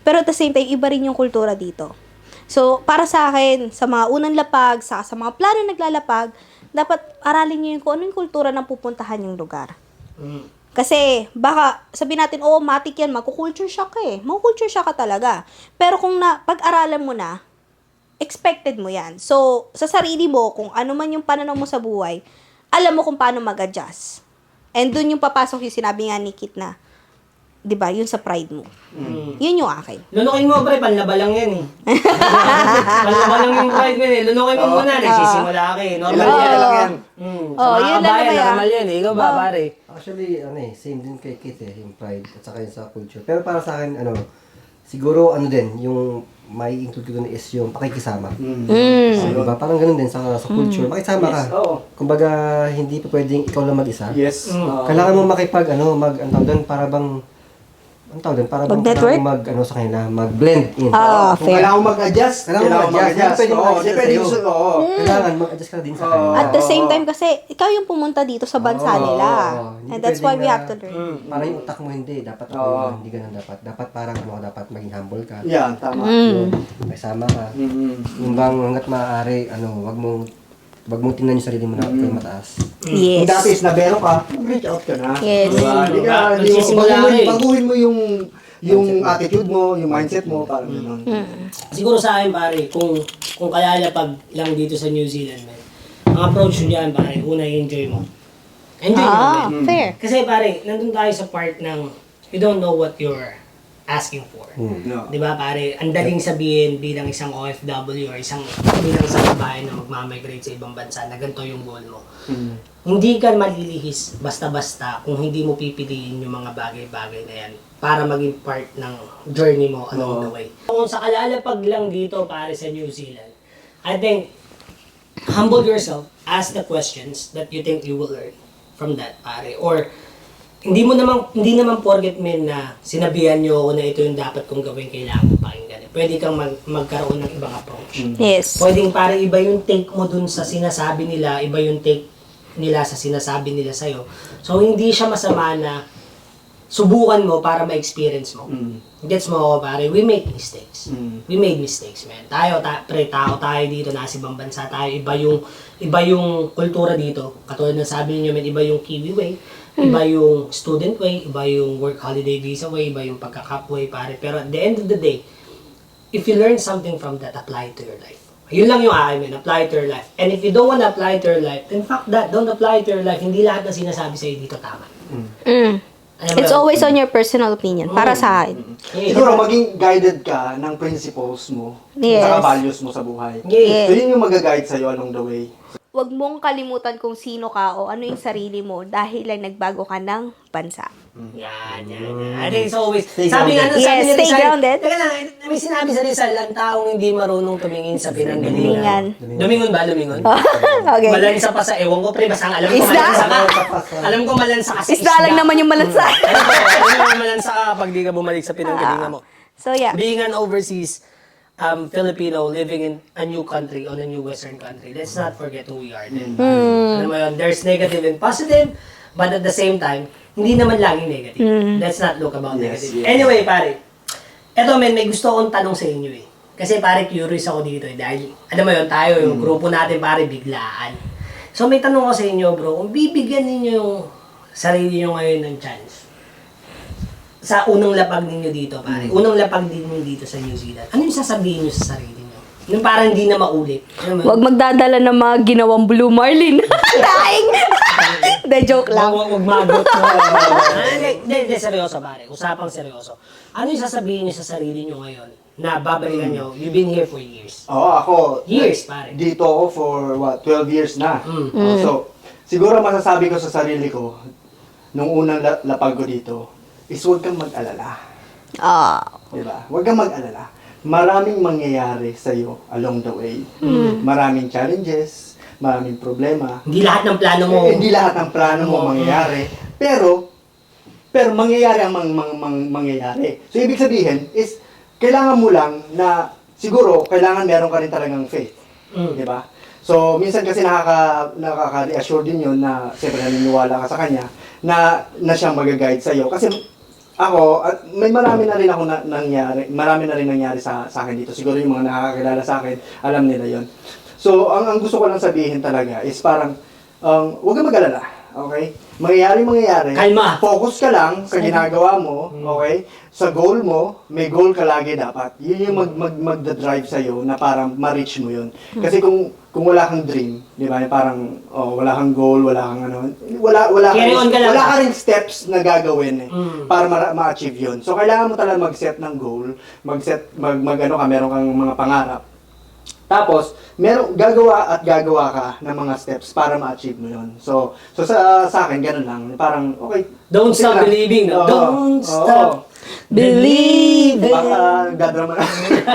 Pero at the same time, iba rin yung kultura dito. So, para sa akin, sa mga unang lapag, sa mga plano naglalapag, dapat aralin nyo yung kung ano yung kultura ng pupuntahan yung lugar. Kasi, baka sabihin natin, matik yan, magkukulture shock ka eh. Magkukulture shock ka talaga. Pero kung pag-aralan mo na, expected mo yan. So, sa sarili mo, kung ano man yung pananaw mo sa buhay, alam mo kung paano mag-adjust. And dun yung papasok yung sinabi nga ni Kit na, di ba, yun sa pride mo. Yun yung akin. Lunukin mo, pre, panlaba lang yan eh. Panlaba lang yung pride mo eh. Lunukin mo muna, nagsisimula ka eh. Normal yan. lang yan. Sa mga yun lang kabayan, naman yan. normal yan eh. Ikaw ba, pare? Actually, same din kay Kit yung pride at saka yung sa culture. Pero para sa akin, siguro ano din, yung may include ko na is yung pakikisama. Mm. Diba? Parang ganun din sa culture. Makisama ka. Yes, oo. Kumbaga, hindi pa pwedeng ikaw lang mag-isa. Yes. Kailangan mo makipag, ang tawag doon, para bang, para bang Mag-network? kailangan ano sa kanila, mag-blend in. Ah, Kung fair. kailangan mo mag-adjust, Kailangan mag-adjust. Pwede Oo, mag-adjust depende sa'yo. gusto. Oo. Kailangan mag-adjust ka din sa kanila. At the same time kasi, ikaw yung pumunta dito sa bansa Oo, nila. hindi And that's why pwedeng we na- have to learn. Parang yung utak mo hindi, dapat ako Oo. yun, hindi ganun dapat. Dapat parang dapat maging humble ka. Yan, tama. Mm. May sama ka. Mm. Yung bang hanggat maaari, wag mong tingnan yung sarili mo na kayo mataas. Kung dati Yes. is nabero ka, reach out ka na. Yes. Diba? Hindi ka, Magsisimula ka eh. baguhin mo yung attitude mo, yung mindset mo, parang gano'n. Siguro sa akin pare, kung kalalapag lang dito sa New Zealand, man, ang approach nyo dyan pare, una i-enjoy mo. Enjoy mo, man. Fair. Kasi pare, nandun tayo sa part ng you don't know what you're asking for. No. Di ba pare, ang daling sabihin bilang isang OFW or bilang isang babae na magmamigrate sa ibang bansa na ganito yung goal mo. Hindi ka malilihis basta-basta kung hindi mo pipiliin yung mga bagay-bagay na yan para maging part ng journey mo along the way. Kung sa kalalapag lang dito pare sa New Zealand, I think humble yourself, ask the questions that you think you will learn from that pare. Or hindi naman porket men na sinabihan nyo ako na ito yung dapat kong gawin, kailangan mo pakinggan. Pwede kang magkaroon ng ibang approach. Yes. Pwedeng parang iba yung take mo dun sa sinasabi nila, iba yung take nila sa sinasabi nila sa'yo. So, hindi siya masama na subukan mo para ma-experience mo. Gets mo ako, pare? We make mistakes. We made mistakes, man. Tao tayo dito, nasa ibang bansa tayo. Iba yung kultura dito. Katulad ng sabi niyo, man, iba yung Kiwi way, iba yung student way, iba yung work holiday visa way, iba yung pagka-cap way, pare. Pero at the end of the day, if you learn something from that, apply it to your life. Yun lang yung akin, man. Apply it to your life. And if you don't want to apply it to your life, then fuck that. Don't apply it to your life. Hindi lahat ng sinasabi sa'yo dito tama. Mm. Alam mo It's yun? always on your personal opinion. Para sa akin. Siguro maging guided ka ng principles mo, Yes. saka values mo sa buhay. Yeah. So yun yung mag-guide sa'yo along the way. Huwag mong kalimutan kung sino ka o ano yung sarili mo dahil lang nagbago ka ng bansa. Yan. I think it's always, Stay sabi nga, grounded. sabi Yes, ni stay Rizal, grounded. Teka lang, may sinabi sa Rizal, ang taong hindi marunong tumingin sa pinanggalingan. Lumingon ba? Lumingon? Okay. Malansa pa sa ewan ko, pre, basta alam ko Isda? malansa ka. Alam ko malansa ka sa Isda lang naman yung malansa. Alam ko malansa ka pag di ka bumalik sa pinanggalingan mo. So yeah. Being an overseas Filipino living in a new country, on a new Western country, let's not forget who we are then. Alam mo yun, there's negative and positive, but at the same time, hindi naman laging negative. Let's not look about negative. Anyway, pare, eto men, may gusto akong tanong sa inyo eh. Kasi pare, curious ako dito eh. Dahil, alam mo yun, tayo, yung grupo natin pare, biglaan. So may tanong ko sa inyo bro, kung bibigyan ninyo yung sarili nyo ngayon ng chance, sa unang lapag ninyo dito, pare. Unang lapag din ninyo dito sa New Zealand. Ano yung sasabihin nyo sa sarili nyo? Yung parang hindi na maulit. Ano mo? Huwag magdadala ng mga ginawang Blue Marlin. Daing! De joke lang. Huwag magot. Hindi, seryoso pare. Usapang seryoso. Ano yung sasabihin nyo sa sarili nyo ngayon na babalikan nyo? You've been here for years. Oo, ako. Years, pare. Dito ako for, 12 years na. So, siguro masasabi ko sa sarili ko, nung unang lapag ko dito, is huwag kang mag-alala. Diba? Huwag kang mag-alala. Maraming mangyayari sa'yo along the way. Maraming challenges, maraming problema. Hindi lahat ng plano mo. Hindi lahat ng plano mo mangyayari. Pero mangyayari ang mangyayari. So, ibig sabihin is, kailangan mo lang na, siguro, kailangan meron ka rin talagang faith. Di ba? So, minsan kasi nakaka-reassure din yun na, siyempre, naniniwala ka sa kanya, na siyang mag-guide sa'yo. Kasi, ako, may marami na rin nangyari sa akin dito. Siguro yung mga nakakakilala sa akin, alam nila yon. So, ang gusto ko lang sabihin talaga is parang, huwag kang mag-alala, okay? Mangyayari. Kalma. Focus ka lang sa ginagawa mo, okay? Sa goal mo, may goal ka lagi dapat. Yun yung mag-drive sa'yo na parang ma-reach mo yun. Kasi kung wala kang dream, di ba? Parang wala kang goal, wala kang ano, wala ka rin steps na gagawin para ma-achieve yun. So kailangan mo talaga mag-set ng goal, meron kang mga pangarap. Tapos, gagawa ka ng mga steps para ma-achieve mo yun. So sa akin, ganun lang. Parang, okay. Don't stop believing. No? Don't stop. Believe! Baka gadrama na.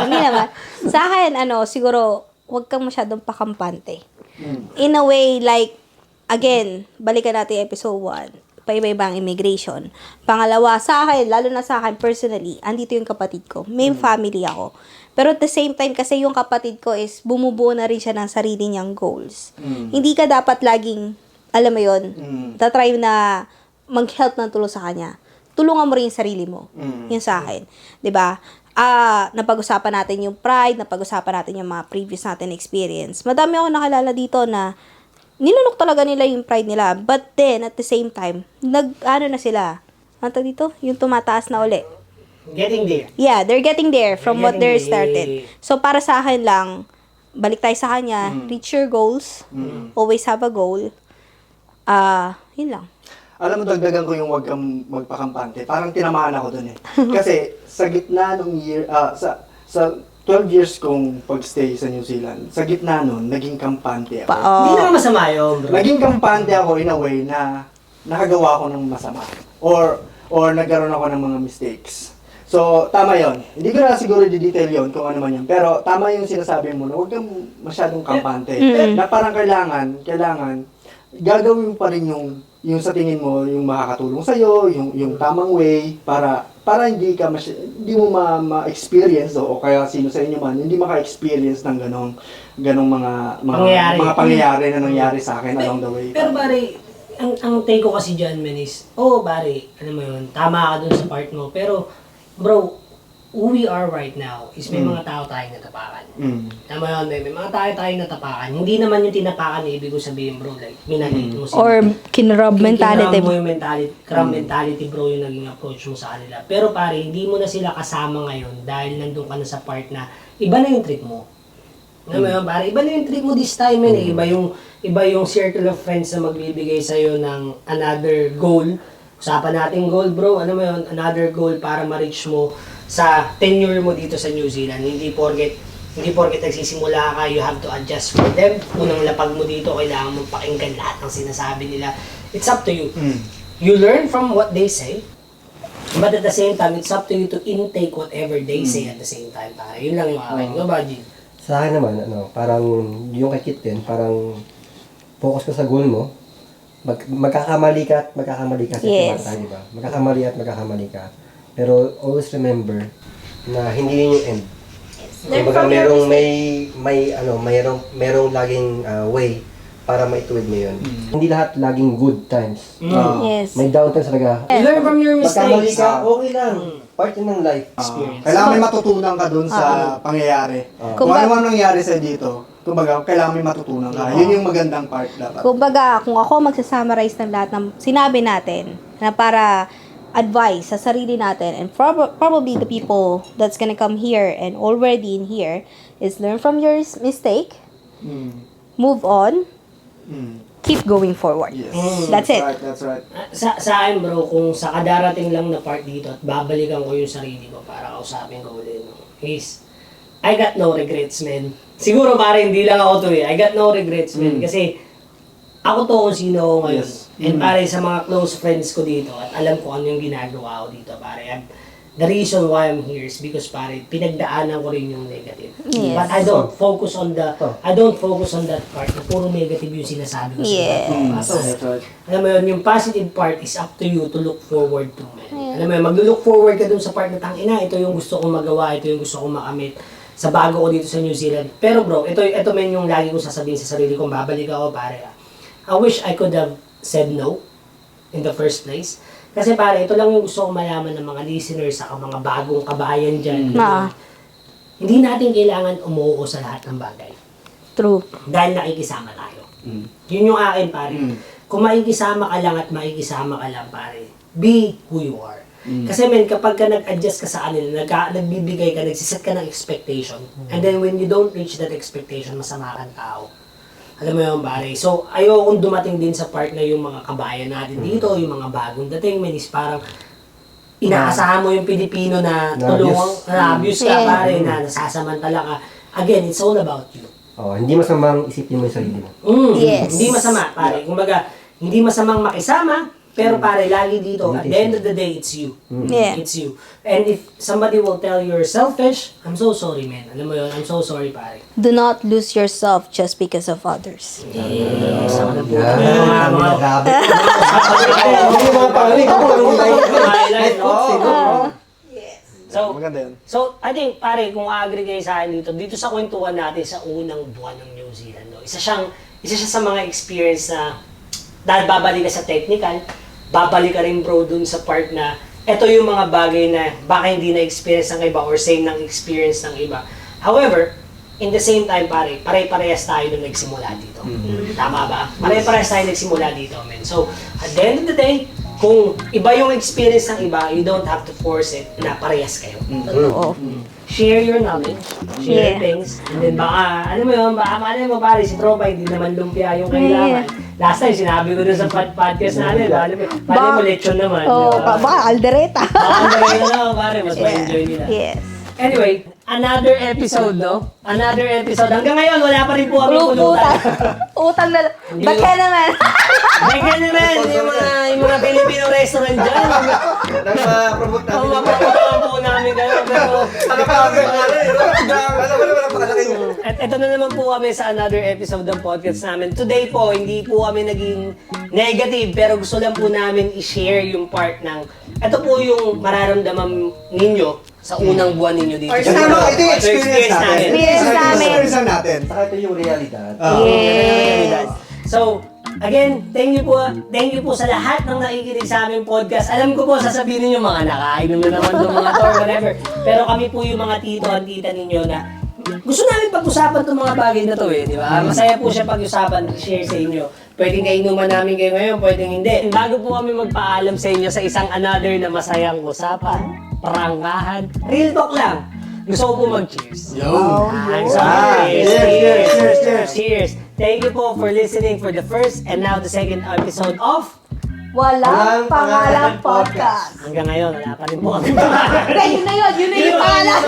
Hindi naman. Sa akin, siguro, huwag kang masyadong pakampante. In a way, like, again, balikan natin yung episode 1. Paiba-ibang immigration. Pangalawa, sa akin, lalo na sa akin, personally, andito yung kapatid ko. May family ako. Pero at the same time, kasi yung kapatid ko is, bumubuo na rin siya ng sarili niyang goals. Hindi ka dapat laging, alam mo yun, tatry na mag-help ng tulong sa kanya. Tulungan mo rin yung sarili mo. Yun sa akin. 'Di ba? Napag-usapan natin yung pride, napag-usapan natin yung mga previous natin experience. Madami ako nakilala dito na nilunok talaga nila yung pride nila. But then, at the same time, na sila? Ano dito? Yung tumataas na uli. Getting there. Yeah, they're getting there from what they're Getting started. there. So, para sa akin lang, balik tayo sa kanya, reach your goals, always have a goal. Yun lang. Alam mo, dagdagan ko yung wag kang magpakampante. Parang tinamaan ako dun eh. Kasi sa gitna nung year, sa 12 years kong pagstay sa New Zealand, sa gitna nun, naging kampante ako. Hindi naman masama yun, bro. Naging kampante ako in a way na nakagawa ako ng masama. Or nagkaroon ako ng mga mistakes. So, tama yon. Hindi ko na siguro di-detail yon kung ano man yan. Pero tama yung sinasabi mo na huwag kang masyadong kampante. Na parang kailangan, gagawin mo pa rin yung sa tingin mo, yung makakatulong sa'yo, yung tamang way, para hindi mo ma-experience, o kaya sino sa inyo man, hindi maka-experience ng ganong mga pangyayari na nangyari sa akin along the way. Pero pare, ang take ko kasi dyan, man, is, pare, alam mo yun, tama ka dun sa part mo, pero, bro, who we are right now is may mga tao tayong natapakan. Tama yun, may mga tao tayong natapakan. Hindi naman yung tinapakan na ibig ko sabihin, bro, like, minanit mo sila. Or kinrab mentality. Kinrab mo yung crab mentality, bro, yung naging approach mo sa kanila. Pero pare, hindi mo na sila kasama ngayon dahil nandun ka na sa part na iba na yung trip mo. Alam mo yun, pare, iba na yung trip mo this time, man, eh. Iba yung circle of friends na magbibigay sa'yo ng another goal. Usapan natin goal, bro. Ano mo yun, another goal para ma-reach mo sa tenure mo dito sa New Zealand. Hindi porket nagsisimula ka, you have to adjust for them. Unang lapag mo dito, kailangan mo pakinggan lahat ng sinasabi nila. It's up to you. You learn from what they say, but at the same time, it's up to you to intake whatever they say at the same time. Yun lang yung akin. Go, Baji. Sa akin naman, parang yung kay Kit din, parang focus ka sa goal mo. Magkakamali ka at magkakamali ka sa timata, di ba? Magkakamali at magkakamali ka. Pero always remember na hindi yun yung end. Kumbaga merong laging way para maituwid mo yun. Hindi lahat laging good times. Yes. May down times talaga. Learn from your Magkamali mistakes. ka, okay lang. Part yun ng life. Kailangan may matutunan ka dun sa pangyayari. Kung ano man nangyari sa dito, kumbaga, kailangan may matutunan ka. Yun yung magandang part dapat. Kumbaga, kung ako magsasummarize ng lahat ng sinabi natin na para advice sa sarili natin and probably the people that's gonna come here and already in here is learn from your mistake, move on, keep going forward. Yes. That's it. That's right. Sa akin, bro, kung sa kadarating lang na part dito at babalikan ko yung sarili ko para kausapin ko ulit, is I got no regrets, man. Siguro pare, hindi lang ako to eh. I got no regrets, man. Kasi ako to kung sino ako ngayon. Yes. And pare, sa mga close friends ko dito, at alam ko ano yung ginagawa ko dito, pare. The reason why I'm here is because pare, pinagdaanan ko rin yung negative. Yes. But I don't focus on that part na puro negative yung sinasabi ko sa Yes. That's right. alam mo yun, yung positive part is up to you to look forward to, man. Alam mo yun, mag-look forward ka dun sa part na tangina, ito yung gusto kong magawa, ito yung gusto kong makamit sa bago ko dito sa New Zealand. Pero bro, ito men yung lagi kong sasabihin sa sarili kong babalik ako, pare. I wish I could have said no in the first place. Kasi pare, ito lang yung gusto kong malaman ng mga listeners sa mga bagong kabayan dyan. Hindi natin kailangan umuo sa lahat ng bagay. True. Dahil nakikisama tayo. Yun yung akin, pare. Kung makikisama ka lang at makikisama ka lang, pare, be who you are. Kasi men, kapag ka nag-adjust ka sa kanila, nagbibigay ka, nagsiset ka ng expectation, and then when you don't reach that expectation, masama kang tao. Alam mo yun, pare. So, ayokong dumating din sa part na yung mga kabayan natin dito, yung mga bagong dating, men, is parang inaasahan mo yung Pilipino na tulungang, na-abuse ka, pare, na nasasamantala ka. Again, it's all about you. Hindi masamang isipin mo yung sarili mo. Yes. Hindi masama, pare. Kumbaga, hindi masamang makisama, Pero pare, lagi dito, at the end of the day, it's you. Yeah. It's you. And if somebody will tell you're selfish, I'm so sorry, man. Alam mo yun, I'm so sorry, pare. Do not lose yourself just because of others. Sama na po. Grabe. Hindi mga pangalik. Highlight, no? So, Maganda yun. So, I think, pare, kung agree kayo sa akin dito sa kwentuhan natin sa unang buwan ng New Zealand, no? Isa siya sa mga experience na dahil babalik ka sa technical, babalik ka rin bro dun sa part na ito yung mga bagay na baka hindi na-experience ng iba or same ng experience ng iba. However, in the same time, pare, pare-parehas tayo nung nagsimula dito. Tama ba? Pare-parehas tayo nagsimula dito, man. So, at the end of the day, kung iba yung experience ng iba, you don't have to force it na parehas kayo. Oo. Share your knowledge, share Yeah. things, and then baka, alam mo yun, baka malay mo pare, si Tropa hindi naman lumpia yung kailangan. Last time, sinabi ko dun sa podcast natin, malay mo lechon naman. Oh, diba? baka aldereta. Baka malay na lang, pare, mas ma-enjoy nila. Yes. Anyway, another episode, no? Another episode. Hanggang ngayon, wala pa rin po kami pulutan. Utang na lang. Baka naman. Bigyan naman yung mga Filipino restaurant dyan. Nag-promote natin. Mapapatawan po namin kayo. Pero, at ito na naman po kami sa another episode ng podcast namin. Today po, hindi po kami naging negative, pero gusto lang po namin i-share yung part ng, ito po yung mararamdaman ninyo sa unang buwan ninyo dito. Ito yung experience natin. Experience namin. Experience natin. Saka ito yung realidad. Yes. So, again, thank you po sa lahat ng nakikinig sa aming podcast. Alam ko po, sasabihin niyo mga nakainom na naman ng mga to or whatever. Pero kami po yung mga tito at tita ninyo na gusto namin pag-usapan itong mga bagay na to di ba? Masaya po siya pag-usapan, share sa inyo. Pwedeng kainuman namin kayo ngayon, pwedeng hindi. Bago po kami magpaalam sa inyo sa isang another na masayang usapan, prangkahan, real talk lang. Gusto ko po mag-cheers. Cheers. Thank you po for listening for the first and now the second episode of Walang pangalang podcast. hanggang ngayon, wala pa rin po kami. Hindi, yun na yun. Yun na yung pangalan.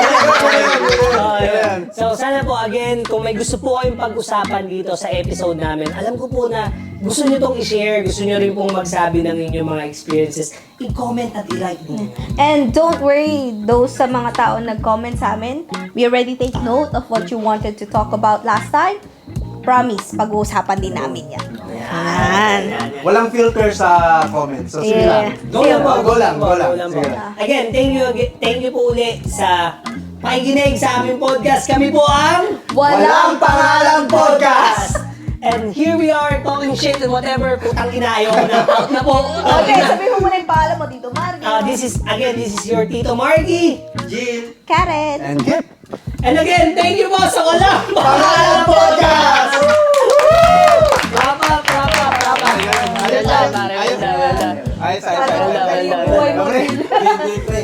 So, sana po again, kung may gusto po kayong pag-usapan dito sa episode namin, alam ko po na gusto nyo itong i-share, gusto nyo rin pong magsabi ng inyong mga experiences, i-comment at i-like nyo. And don't worry, those sa mga tao nag-comment sa amin, we already take note of what you wanted to talk about last time. Promise, pag-uusapan din namin yan. Yan. Walang filter sa comments. So, sige Yeah. lang. Go lang po. Go lang. Go lang po. Sige lang. Again, thank you po ulit sa pakikinig sa aming podcast. Kami po ang Walang Pangalang Podcast! And here we are talking shit and whatever. Putang ina, ayaw na. Out na po. Okay, sabihin mo muna yung pangalan mo dito, Margie. This is your Tito Marky. Jill. Karen. And Kip. And again, thank you po sa Walang Pangalang Podcast! Prapa. Ayos lang. Ayos lang. Ayos. Buhay mo. Pre.